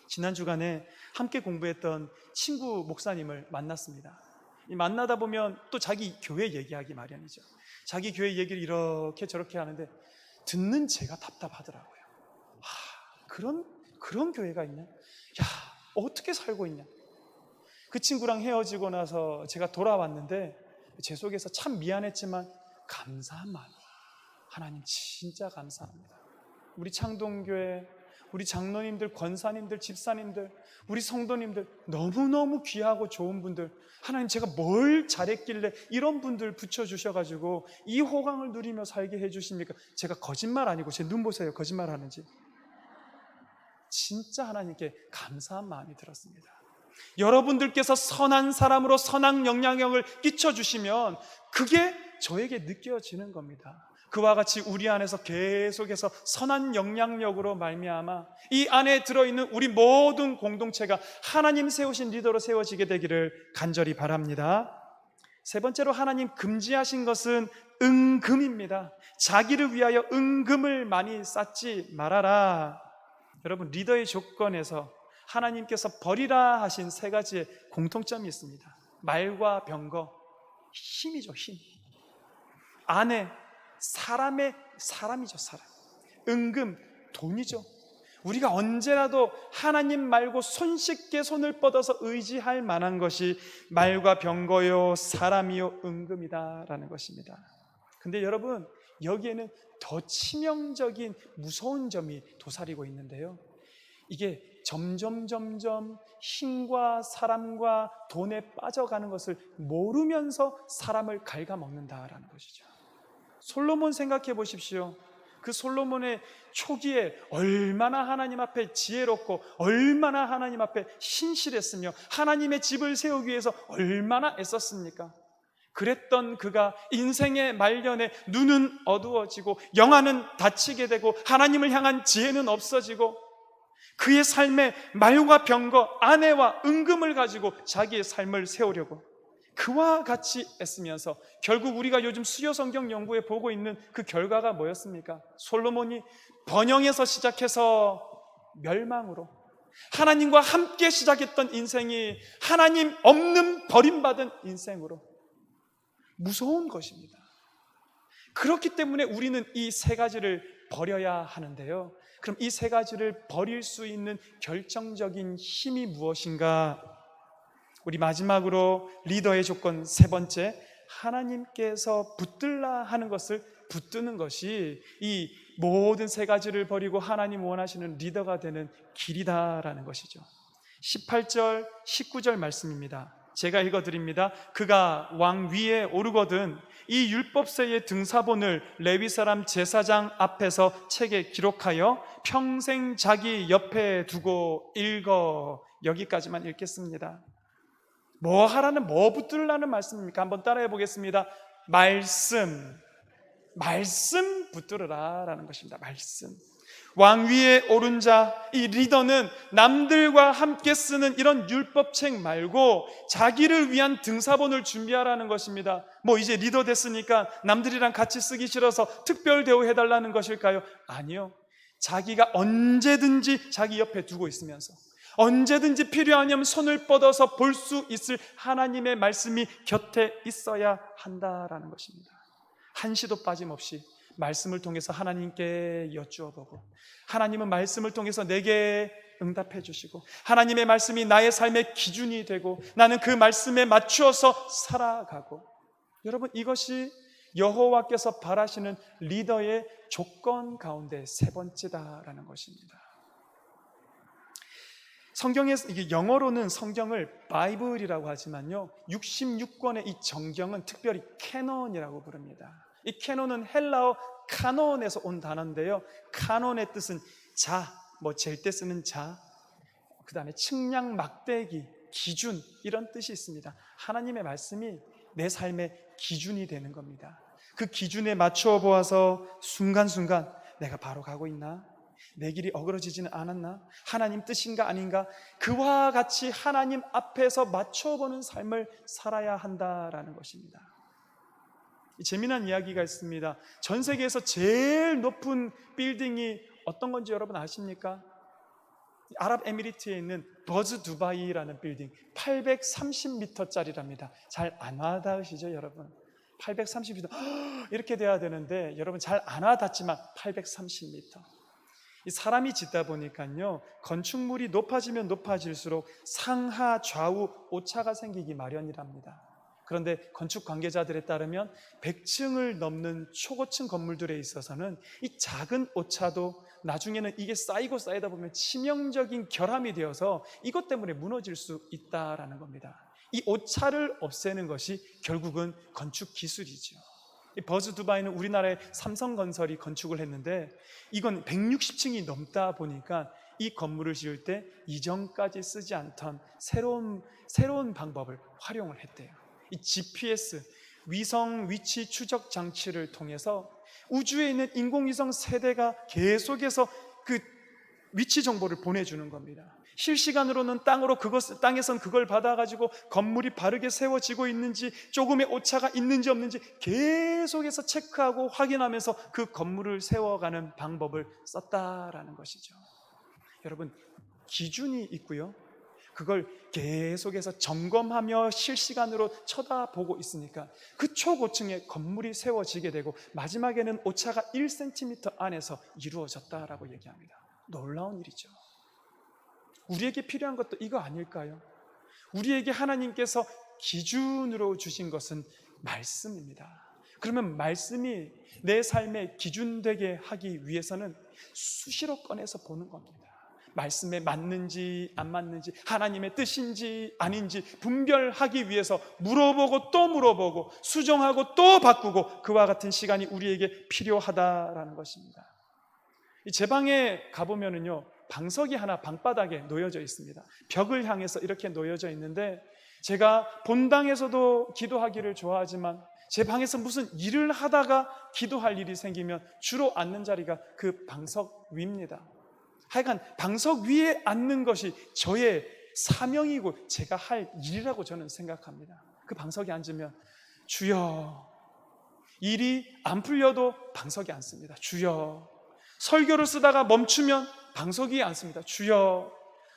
지난 주간에 함께 공부했던 친구 목사님을 만났습니다. 만나다 보면 또 자기 교회 얘기하기 마련이죠. 자기 교회 얘기를 이렇게 저렇게 하는데 듣는 제가 답답하더라고요. 그런 교회가 있냐? 야, 어떻게 살고 있냐? 그 친구랑 헤어지고 나서 제가 돌아왔는데 제 속에서 참 미안했지만 감사한 마음. 하나님 진짜 감사합니다. 우리 창동교회, 우리 장로님들, 권사님들, 집사님들, 우리 성도님들 너무너무 귀하고 좋은 분들, 하나님 제가 뭘 잘했길래 이런 분들 붙여주셔가지고 이 호강을 누리며 살게 해주십니까? 제가 거짓말 아니고 제 눈 보세요. 거짓말 하는지. 진짜 하나님께 감사한 마음이 들었습니다. 여러분들께서 선한 사람으로 선한 영향력을 끼쳐주시면 그게 저에게 느껴지는 겁니다. 그와 같이 우리 안에서 계속해서 선한 영향력으로 말미암아 이 안에 들어있는 우리 모든 공동체가 하나님 세우신 리더로 세워지게 되기를 간절히 바랍니다. 세 번째로 하나님 금지하신 것은 은금입니다. 자기를 위하여 은금을 많이 쌓지 말아라. 여러분, 리더의 조건에서 하나님께서 버리라 하신 세 가지의 공통점이 있습니다. 말과 병거, 힘이죠. 힘. 아내, 사람이죠. 사람. 은금, 돈이죠. 우리가 언제라도 하나님 말고 손쉽게 손을 뻗어서 의지할 만한 것이 말과 병거요, 사람이요, 은금이다라는 것입니다. 근데 여러분, 여기에는 더 치명적인 무서운 점이 도사리고 있는데요. 이게 점점 힘과 사람과 돈에 빠져가는 것을 모르면서 사람을 갉아먹는다라는 것이죠. 솔로몬 생각해 보십시오. 그 솔로몬의 초기에 얼마나 하나님 앞에 지혜롭고 얼마나 하나님 앞에 신실했으며 하나님의 집을 세우기 위해서 얼마나 애썼습니까? 그랬던 그가 인생의 말년에 눈은 어두워지고 영안은 닫히게 되고 하나님을 향한 지혜는 없어지고 그의 삶에 말과 병거, 아내와 은금을 가지고 자기의 삶을 세우려고 그와 같이 애쓰면서 결국 우리가 요즘 수요 성경 연구에 보고 있는 그 결과가 뭐였습니까? 솔로몬이 번영에서 시작해서 멸망으로, 하나님과 함께 시작했던 인생이 하나님 없는 버림받은 인생으로, 무서운 것입니다. 그렇기 때문에 우리는 이 세 가지를 버려야 하는데요. 그럼 이 세 가지를 버릴 수 있는 결정적인 힘이 무엇인가? 우리 마지막으로 리더의 조건 세 번째, 하나님께서 붙들라 하는 것을 붙드는 것이 이 모든 세 가지를 버리고 하나님 원하시는 리더가 되는 길이다라는 것이죠. 18절, 19절 말씀입니다. 제가 읽어드립니다. 그가 왕 위에 오르거든 이 율법서의 등사본을 레위 사람 제사장 앞에서 책에 기록하여 평생 자기 옆에 두고 읽어. 여기까지만 읽겠습니다. 뭐 하라는, 뭐 붙들라는 말씀입니까? 한번 따라해 보겠습니다. 말씀 붙들으라 라는 것입니다. 말씀. 왕 위에 오른 자, 이 리더는 남들과 함께 쓰는 이런 율법책 말고 자기를 위한 등사본을 준비하라는 것입니다. 뭐 이제 리더 됐으니까 남들이랑 같이 쓰기 싫어서 특별 대우해달라는 것일까요? 아니요. 자기가 언제든지 자기 옆에 두고 있으면서 언제든지 필요하냐면 손을 뻗어서 볼 수 있을 하나님의 말씀이 곁에 있어야 한다라는 것입니다. 한시도 빠짐없이 말씀을 통해서 하나님께 여쭈어보고, 하나님은 말씀을 통해서 내게 응답해 주시고, 하나님의 말씀이 나의 삶의 기준이 되고 나는 그 말씀에 맞추어서 살아가고, 여러분 이것이 여호와께서 바라시는 리더의 조건 가운데 세 번째다라는 것입니다. 성경에서, 이게 영어로는 성경을 바이블이라고 하지만요, 66권의 이 정경은 특별히 캐논이라고 부릅니다. 이 캐논은 헬라어 카논에서 온 단어인데요, 카논의 뜻은 자, 뭐 잴 때 쓰는 자, 그 다음에 측량, 막대기, 기준, 이런 뜻이 있습니다. 하나님의 말씀이 내 삶의 기준이 되는 겁니다. 그 기준에 맞추어 보아서 순간순간 내가 바로 가고 있나? 내 길이 어그러지지는 않았나? 하나님 뜻인가 아닌가? 그와 같이 하나님 앞에서 맞춰보는 삶을 살아야 한다라는 것입니다. 재미난 이야기가 있습니다. 전 세계에서 제일 높은 빌딩이 어떤 건지 여러분 아십니까? 아랍에미리트에 있는 버즈 두바이라는 빌딩 830m짜리랍니다. 잘 안 와닿으시죠 여러분? 830m 이렇게 돼야 되는데 여러분 잘 안 와닿지만 830m. 이 사람이 짓다 보니까요, 건축물이 높아지면 높아질수록 상하 좌우 오차가 생기기 마련이랍니다. 그런데 건축 관계자들에 따르면 100층을 넘는 초고층 건물들에 있어서는 이 작은 오차도 나중에는 이게 쌓이고 쌓이다 보면 치명적인 결함이 되어서 이것 때문에 무너질 수 있다라는 겁니다. 이 오차를 없애는 것이 결국은 건축 기술이죠. 이 버즈 두바이는 우리나라의 삼성건설이 건축을 했는데 이건 160층이 넘다 보니까 이 건물을 지을 때 이전까지 쓰지 않던 새로운 방법을 활용을 했대요. 이 GPS, 위성 위치 추적 장치를 통해서 우주에 있는 인공위성 세대가 계속해서 그 위치 정보를 보내주는 겁니다. 실시간으로는 땅에선 그걸 받아가지고 건물이 바르게 세워지고 있는지, 조금의 오차가 있는지 없는지 계속해서 체크하고 확인하면서 그 건물을 세워가는 방법을 썼다라는 것이죠. 여러분, 기준이 있고요, 그걸 계속해서 점검하며 실시간으로 쳐다보고 있으니까 그 초고층의 건물이 세워지게 되고 마지막에는 오차가 1cm 안에서 이루어졌다라고 얘기합니다. 놀라운 일이죠. 우리에게 필요한 것도 이거 아닐까요? 우리에게 하나님께서 기준으로 주신 것은 말씀입니다. 그러면 말씀이 내 삶의 기준 되게 하기 위해서는 수시로 꺼내서 보는 겁니다. 말씀에 맞는지 안 맞는지, 하나님의 뜻인지 아닌지 분별하기 위해서 물어보고 또 물어보고 수정하고 또 바꾸고, 그와 같은 시간이 우리에게 필요하다라는 것입니다. 제 방에 가보면은요, 방석이 하나 방바닥에 놓여져 있습니다. 벽을 향해서 이렇게 놓여져 있는데, 제가 본당에서도 기도하기를 좋아하지만 제 방에서 무슨 일을 하다가 기도할 일이 생기면 주로 앉는 자리가 그 방석 위입니다. 하여간 방석 위에 앉는 것이 저의 사명이고 제가 할 일이라고 저는 생각합니다. 그 방석에 앉으면 주여, 일이 안 풀려도 방석에 앉습니다. 주여, 설교를 쓰다가 멈추면 방석 위에 앉습니다. 주여,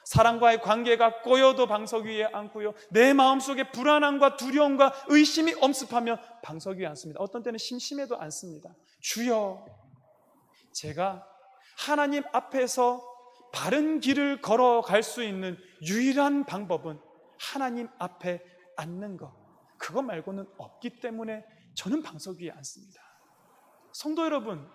사람과의 관계가 꼬여도 방석 위에 앉고요, 내 마음속에 불안함과 두려움과 의심이 엄습하면 방석 위에 앉습니다. 어떤 때는 심심해도 앉습니다. 주여, 제가 하나님 앞에서 바른 길을 걸어갈 수 있는 유일한 방법은 하나님 앞에 앉는 것, 그것 말고는 없기 때문에 저는 방석 위에 앉습니다. 성도 여러분,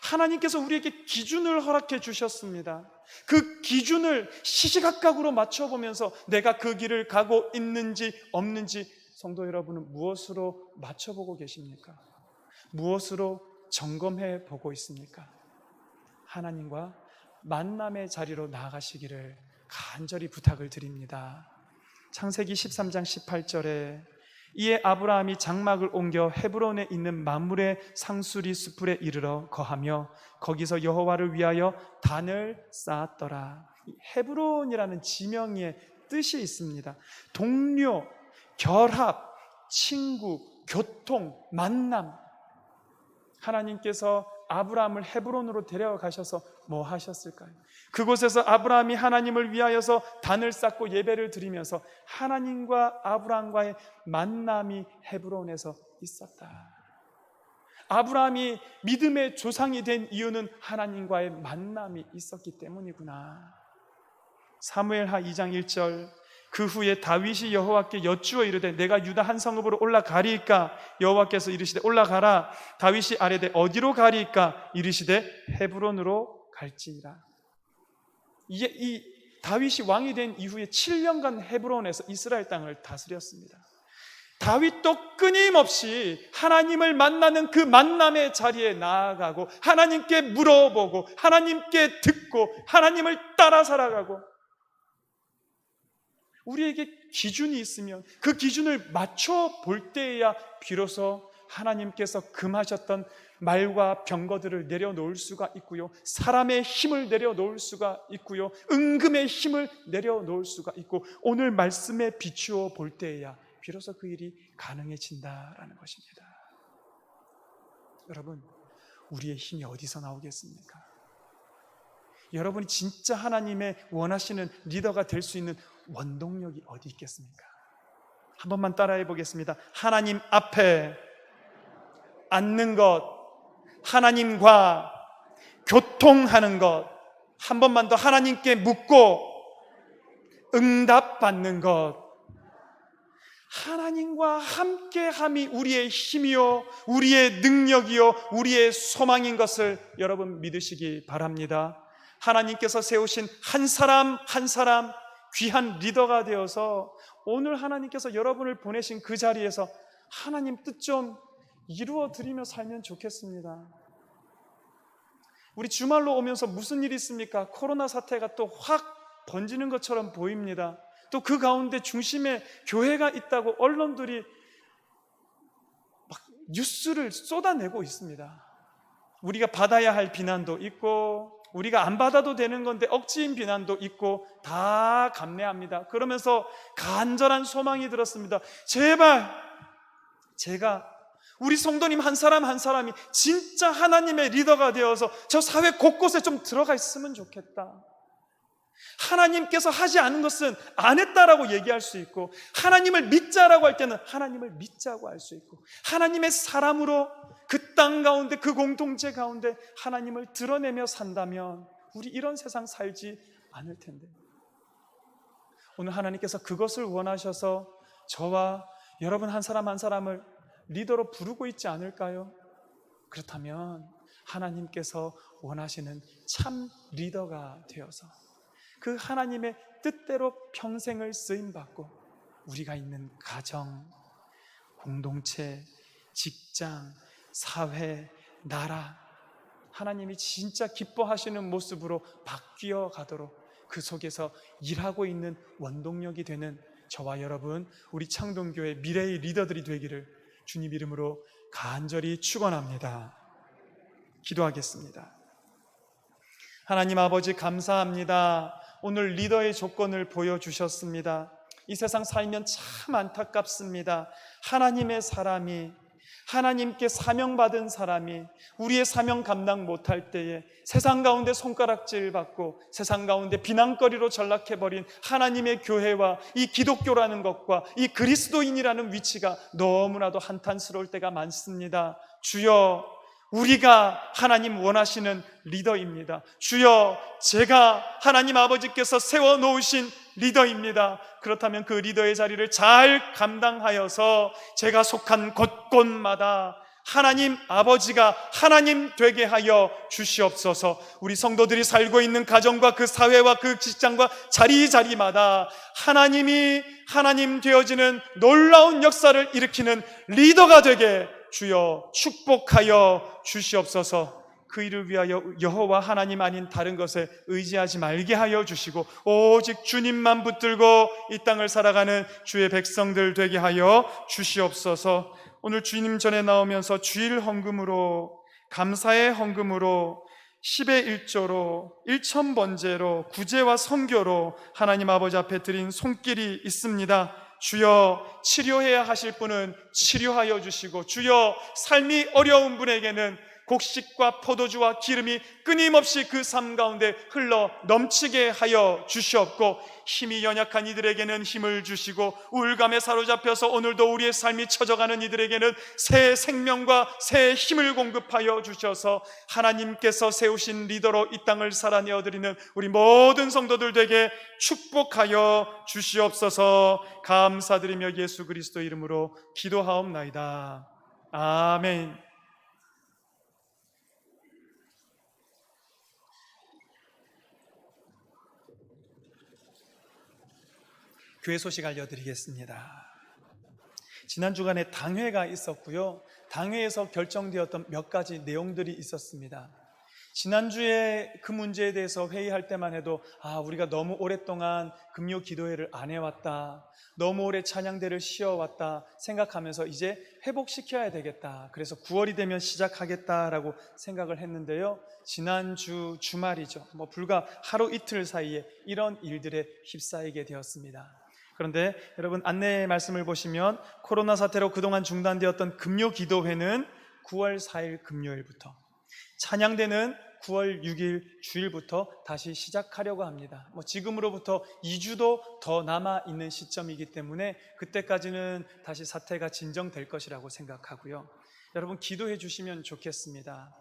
하나님께서 우리에게 기준을 허락해 주셨습니다. 그 기준을 시시각각으로 맞춰보면서 내가 그 길을 가고 있는지 없는지 성도 여러분은 무엇으로 맞춰보고 계십니까? 무엇으로 점검해 보고 있습니까? 하나님과 만남의 자리로 나아가시기를 간절히 부탁을 드립니다. 창세기 13장 18절에 이에 아브라함이 장막을 옮겨 헤브론에 있는 만물의 상수리 수풀에 이르러 거하며 거기서 여호와를 위하여 단을 쌓았더라. 헤브론이라는 지명의 뜻이 있습니다. 동료, 결합, 친구, 교통, 만남. 하나님께서 아브라함을 헤브론으로 데려가셔서 뭐 하셨을까요? 그곳에서 아브라함이 하나님을 위하여서 단을 쌓고 예배를 드리면서 하나님과 아브라함과의 만남이 헤브론에서 있었다. 아브라함이 믿음의 조상이 된 이유는 하나님과의 만남이 있었기 때문이구나. 사무엘하 2장 1절, 그 후에 다윗이 여호와께 여쭈어 이르되 내가 유다 한 성읍으로 올라가리이까? 여호와께서 이르시되 올라가라. 다윗이 아뢰되 어디로 가리이까? 이르시되 헤브론으로 갈지니라. 이제 이 다윗이 왕이 된 이후에 7년간 헤브론에서 이스라엘 땅을 다스렸습니다. 다윗도 끊임없이 하나님을 만나는 그 만남의 자리에 나아가고 하나님께 물어보고 하나님께 듣고 하나님을 따라 살아가고, 우리에게 기준이 있으면 그 기준을 맞춰 볼 때에야 비로소 하나님께서 금하셨던 말과 병거들을 내려놓을 수가 있고요, 사람의 힘을 내려놓을 수가 있고요, 은금의 힘을 내려놓을 수가 있고, 오늘 말씀에 비추어 볼 때에야 비로소 그 일이 가능해진다라는 것입니다. 여러분, 우리의 힘이 어디서 나오겠습니까? 여러분이 진짜 하나님의 원하시는 리더가 될 수 있는 원동력이 어디 있겠습니까? 한 번만 따라해 보겠습니다. 하나님 앞에 앉는 것, 하나님과 교통하는 것, 한 번만 더 하나님께 묻고 응답받는 것. 하나님과 함께함이 우리의 힘이요, 우리의 능력이요, 우리의 소망인 것을 여러분 믿으시기 바랍니다. 하나님께서 세우신 한 사람 한 사람 귀한 리더가 되어서 오늘 하나님께서 여러분을 보내신 그 자리에서 하나님 뜻 좀 이루어 드리며 살면 좋겠습니다. 우리 주말로 오면서 무슨 일이 있습니까? 코로나 사태가 또 확 번지는 것처럼 보입니다. 또 그 가운데 중심에 교회가 있다고 언론들이 막 뉴스를 쏟아내고 있습니다. 우리가 받아야 할 비난도 있고 우리가 안 받아도 되는 건데 억지인 비난도 있고 다 감내합니다. 그러면서 간절한 소망이 들었습니다. 제발 제가 우리 성도님 한 사람 한 사람이 진짜 하나님의 리더가 되어서 저 사회 곳곳에 좀 들어가 있으면 좋겠다. 하나님께서 하지 않은 것은 안 했다라고 얘기할 수 있고, 하나님을 믿자라고 할 때는 하나님을 믿자고 할 수 있고, 하나님의 사람으로 그 땅 가운데 그 공동체 가운데 하나님을 드러내며 산다면 우리 이런 세상 살지 않을 텐데, 오늘 하나님께서 그것을 원하셔서 저와 여러분 한 사람 한 사람을 리더로 부르고 있지 않을까요? 그렇다면 하나님께서 원하시는 참 리더가 되어서 그 하나님의 뜻대로 평생을 쓰임받고 우리가 있는 가정, 공동체, 직장, 사회, 나라 하나님이 진짜 기뻐하시는 모습으로 바뀌어 가도록 그 속에서 일하고 있는 원동력이 되는 저와 여러분, 우리 창동교회 미래의 리더들이 되기를 주님 이름으로 간절히 축원합니다. 기도하겠습니다. 하나님 아버지 감사합니다. 오늘 리더의 조건을 보여주셨습니다. 이 세상 살면 참 안타깝습니다. 하나님의 사람이, 하나님께 사명받은 사람이 우리의 사명 감당 못할 때에 세상 가운데 손가락질 받고 세상 가운데 비난거리로 전락해버린 하나님의 교회와 이 기독교라는 것과 이 그리스도인이라는 위치가 너무나도 한탄스러울 때가 많습니다. 주여, 우리가 하나님 원하시는 리더입니다. 주여, 제가 하나님 아버지께서 세워놓으신 리더입니다. 그렇다면 그 리더의 자리를 잘 감당하여서 제가 속한 곳곳마다 하나님 아버지가 하나님 되게 하여 주시옵소서. 우리 성도들이 살고 있는 가정과 그 사회와 그 직장과 자리자리마다 하나님이 하나님 되어지는 놀라운 역사를 일으키는 리더가 되게 주여 축복하여 주시옵소서. 그 일을 위하여 여호와 하나님 아닌 다른 것에 의지하지 말게 하여 주시고 오직 주님만 붙들고 이 땅을 살아가는 주의 백성들 되게 하여 주시옵소서. 오늘 주님 전에 나오면서 주일 헌금으로, 감사의 헌금으로, 10의 1조로, 1,000번제로, 구제와 선교로 하나님 아버지 앞에 드린 손길이 있습니다. 주여, 치료해야 하실 분은 치료하여 주시고, 주여, 삶이 어려운 분에게는 곡식과 포도주와 기름이 끊임없이 그 삶 가운데 흘러 넘치게 하여 주시옵고, 힘이 연약한 이들에게는 힘을 주시고, 우울감에 사로잡혀서 오늘도 우리의 삶이 처져가는 이들에게는 새 생명과 새 힘을 공급하여 주셔서 하나님께서 세우신 리더로 이 땅을 살아내어드리는 우리 모든 성도들 되게 축복하여 주시옵소서. 감사드리며 예수 그리스도 이름으로 기도하옵나이다. 아멘. 교회 소식 알려드리겠습니다. 지난 주간에 당회가 있었고요. 당회에서 결정되었던 몇 가지 내용들이 있었습니다. 지난주에 그 문제에 대해서 회의할 때만 해도 우리가 너무 오랫동안 금요 기도회를 안 해왔다, 너무 오래 찬양대를 쉬어왔다 생각하면서 이제 회복시켜야 되겠다, 그래서 9월이 되면 시작하겠다라고 생각을 했는데요. 지난주 주말이죠. 불과 하루 이틀 사이에 이런 일들에 휩싸이게 되었습니다. 그런데 여러분, 안내 말씀을 보시면 코로나 사태로 그동안 중단되었던 금요 기도회는 9월 4일 금요일부터, 찬양대는 9월 6일 주일부터 다시 시작하려고 합니다. 지금으로부터 2주도 더 남아있는 시점이기 때문에 그때까지는 다시 사태가 진정될 것이라고 생각하고요. 여러분, 기도해 주시면 좋겠습니다.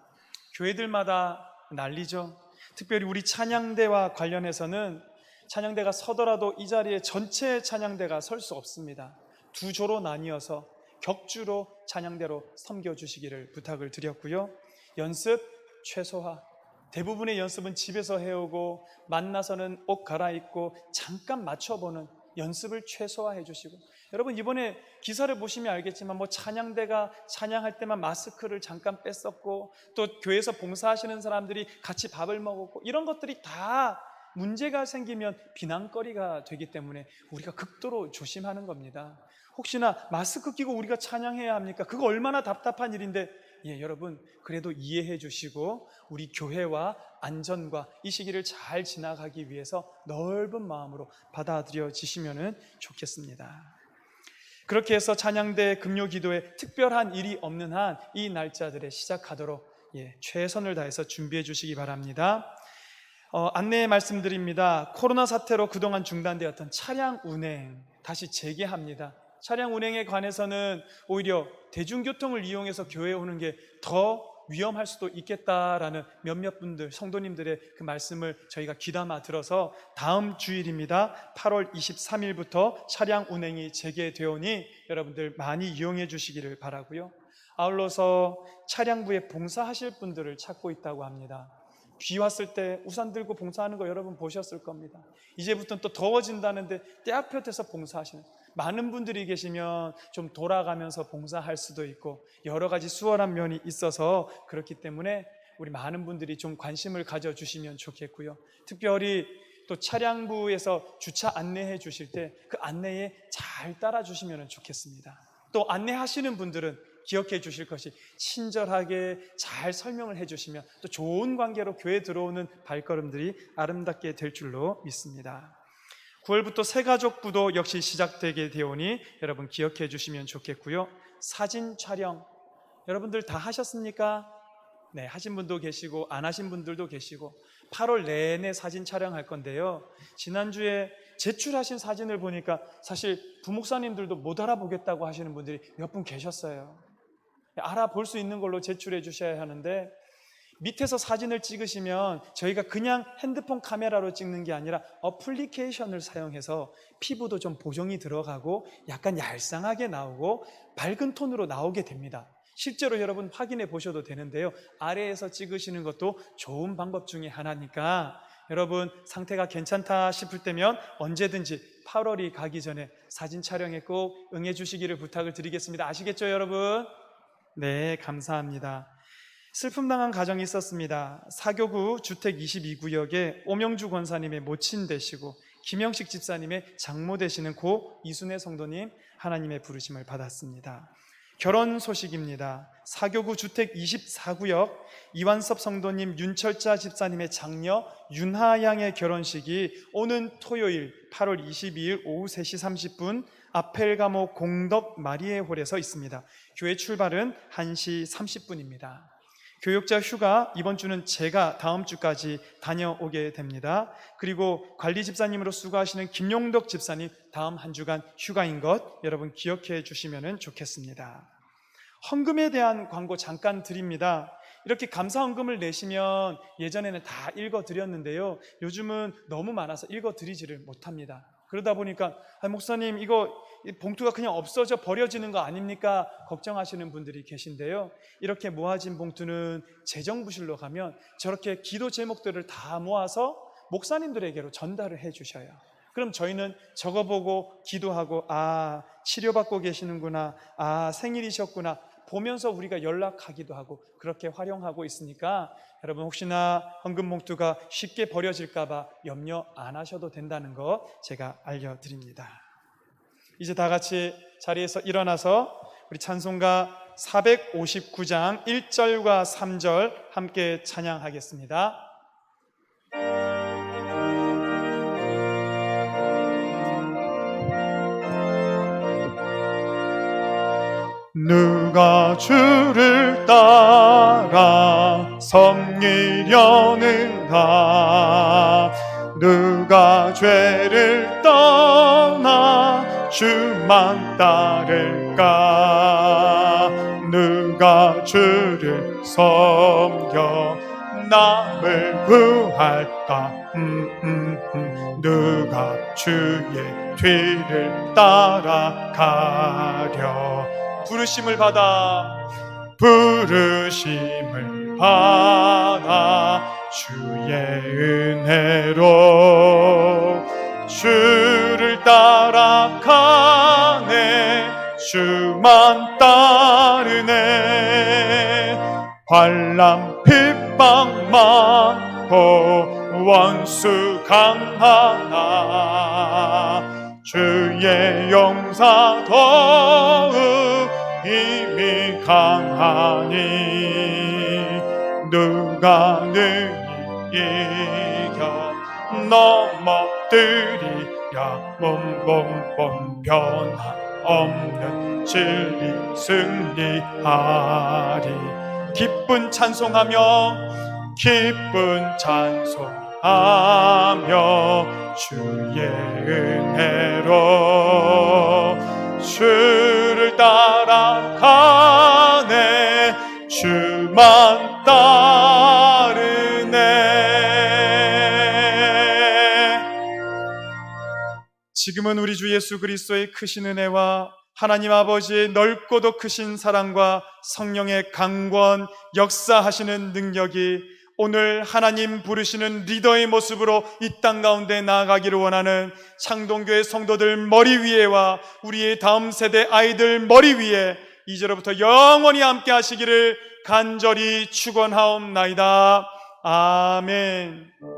교회들마다 난리죠. 특별히 우리 찬양대와 관련해서는 찬양대가 서더라도 이 자리에 전체 찬양대가 설 수 없습니다. 2조로 나뉘어서 격주로 찬양대로 섬겨주시기를 부탁을 드렸고요. 연습 최소화, 대부분의 연습은 집에서 해오고 만나서는 옷 갈아입고 잠깐 맞춰보는 연습을 최소화해 주시고, 여러분 이번에 기사를 보시면 알겠지만 찬양대가 찬양할 때만 마스크를 잠깐 뺐었고, 또 교회에서 봉사하시는 사람들이 같이 밥을 먹었고, 이런 것들이 다 문제가 생기면 비난거리가 되기 때문에 우리가 극도로 조심하는 겁니다. 혹시나 마스크 끼고 우리가 찬양해야 합니까? 그거 얼마나 답답한 일인데, 여러분 그래도 이해해 주시고 우리 교회와 안전과 이 시기를 잘 지나가기 위해서 넓은 마음으로 받아들여 주시면 좋겠습니다. 그렇게 해서 찬양대 금요 기도에 특별한 일이 없는 한 이 날짜들에 시작하도록 최선을 다해서 준비해 주시기 바랍니다. 안내 말씀드립니다. 코로나 사태로 그동안 중단되었던 차량 운행 다시 재개합니다. 차량 운행에 관해서는 오히려 대중교통을 이용해서 교회에 오는 게 더 위험할 수도 있겠다라는 몇몇 분들, 성도님들의 그 말씀을 저희가 귀담아 들어서 다음 주일입니다. 8월 23일부터 차량 운행이 재개되오니 여러분들 많이 이용해 주시기를 바라고요. 아울러서 차량부에 봉사하실 분들을 찾고 있다고 합니다. 비 왔을 때 우산 들고 봉사하는 거 여러분 보셨을 겁니다. 이제부터는 또 더워진다는데 떼앞볕에서 봉사하시는 많은 분들이 계시면 좀 돌아가면서 봉사할 수도 있고 여러 가지 수월한 면이 있어서 그렇기 때문에 우리 많은 분들이 좀 관심을 가져주시면 좋겠고요. 특별히 또 차량부에서 주차 안내해 주실 때 그 안내에 잘 따라주시면 좋겠습니다. 또 안내하시는 분들은 기억해 주실 것이 친절하게 잘 설명을 해 주시면 또 좋은 관계로 교회에 들어오는 발걸음들이 아름답게 될 줄로 믿습니다. 9월부터 새가족부도 역시 시작되게 되오니 여러분 기억해 주시면 좋겠고요. 사진 촬영 여러분들 다 하셨습니까? 네, 하신 분도 계시고 안 하신 분들도 계시고 8월 내내 사진 촬영할 건데요. 지난주에 제출하신 사진을 보니까 사실 부목사님들도 못 알아보겠다고 하시는 분들이 몇 분 계셨어요. 알아볼 수 있는 걸로 제출해 주셔야 하는데 밑에서 사진을 찍으시면 저희가 그냥 핸드폰 카메라로 찍는 게 아니라 어플리케이션을 사용해서 피부도 좀 보정이 들어가고 약간 얄쌍하게 나오고 밝은 톤으로 나오게 됩니다. 실제로 여러분 확인해 보셔도 되는데요. 아래에서 찍으시는 것도 좋은 방법 중에 하나니까 여러분 상태가 괜찮다 싶을 때면 언제든지 8월이 가기 전에 사진 촬영에 꼭 응해 주시기를 부탁을 드리겠습니다. 아시겠죠 여러분? 네, 감사합니다. 슬픔당한 가정이 있었습니다. 사교구 주택 22구역에 오명주 권사님의 모친 되시고 김영식 집사님의 장모 되시는 고 이순애 성도님 하나님의 부르심을 받았습니다. 결혼 소식입니다. 사교구 주택 24구역 이완섭 성도님, 윤철자 집사님의 장녀 윤하양의 결혼식이 오는 토요일 8월 22일 오후 3시 30분 아펠가모 공덕 마리에홀에서 있습니다. 교회 출발은 1시 30분입니다. 교역자 휴가 이번 주는 제가 다음 주까지 다녀오게 됩니다. 그리고 관리 집사님으로 수고하시는 김용덕 집사님 다음 한 주간 휴가인 것 여러분 기억해 주시면 좋겠습니다. 헌금에 대한 광고 잠깐 드립니다. 이렇게 감사 헌금을 내시면 예전에는 다 읽어드렸는데요. 요즘은 너무 많아서 읽어드리지를 못합니다. 그러다 보니까 목사님 이거 봉투가 그냥 없어져 버려지는 거 아닙니까? 걱정하시는 분들이 계신데요. 이렇게 모아진 봉투는 재정부실로 가면 저렇게 기도 제목들을 다 모아서 목사님들에게로 전달을 해 주셔요. 그럼 저희는 저거 보고 기도하고 치료받고 계시는구나, 생일이셨구나 보면서 우리가 연락하기도 하고 그렇게 활용하고 있으니까 여러분 혹시나 헌금 봉투가 쉽게 버려질까 봐 염려 안 하셔도 된다는 거 제가 알려드립니다. 이제 다 같이 자리에서 일어나서 우리 찬송가 459장 1절과 3절 함께 찬양하겠습니다. 누가 주를 따라 섬기려는가? 누가 죄를 떠나 주만 따를까? 누가 주를 섬겨 남을 구할까? 누가 주의 뒤를 따라가려? 부르심을 받아 주의 은혜로 주를 따라가네 주만 따르네 환난 핍박 많고 원수 강하나 주의 용사 더욱 힘이 강하니 누가 능히 이겨 넘어뜨리랴 봄봄봄 변함없는 진리 승리하리 기쁜 찬송하며 주의 은혜로 주를 따라가네 주만 따르네. 지금은 우리 주 예수 그리스도의 크신 은혜와 하나님 아버지의 넓고도 크신 사랑과 성령의 강권 역사하시는 능력이 오늘 하나님 부르시는 리더의 모습으로 이 땅 가운데 나아가기를 원하는 창동교회 성도들 머리 위에와 우리의 다음 세대 아이들 머리 위에 이제로부터 영원히 함께 하시기를 간절히 축원하옵나이다. 아멘.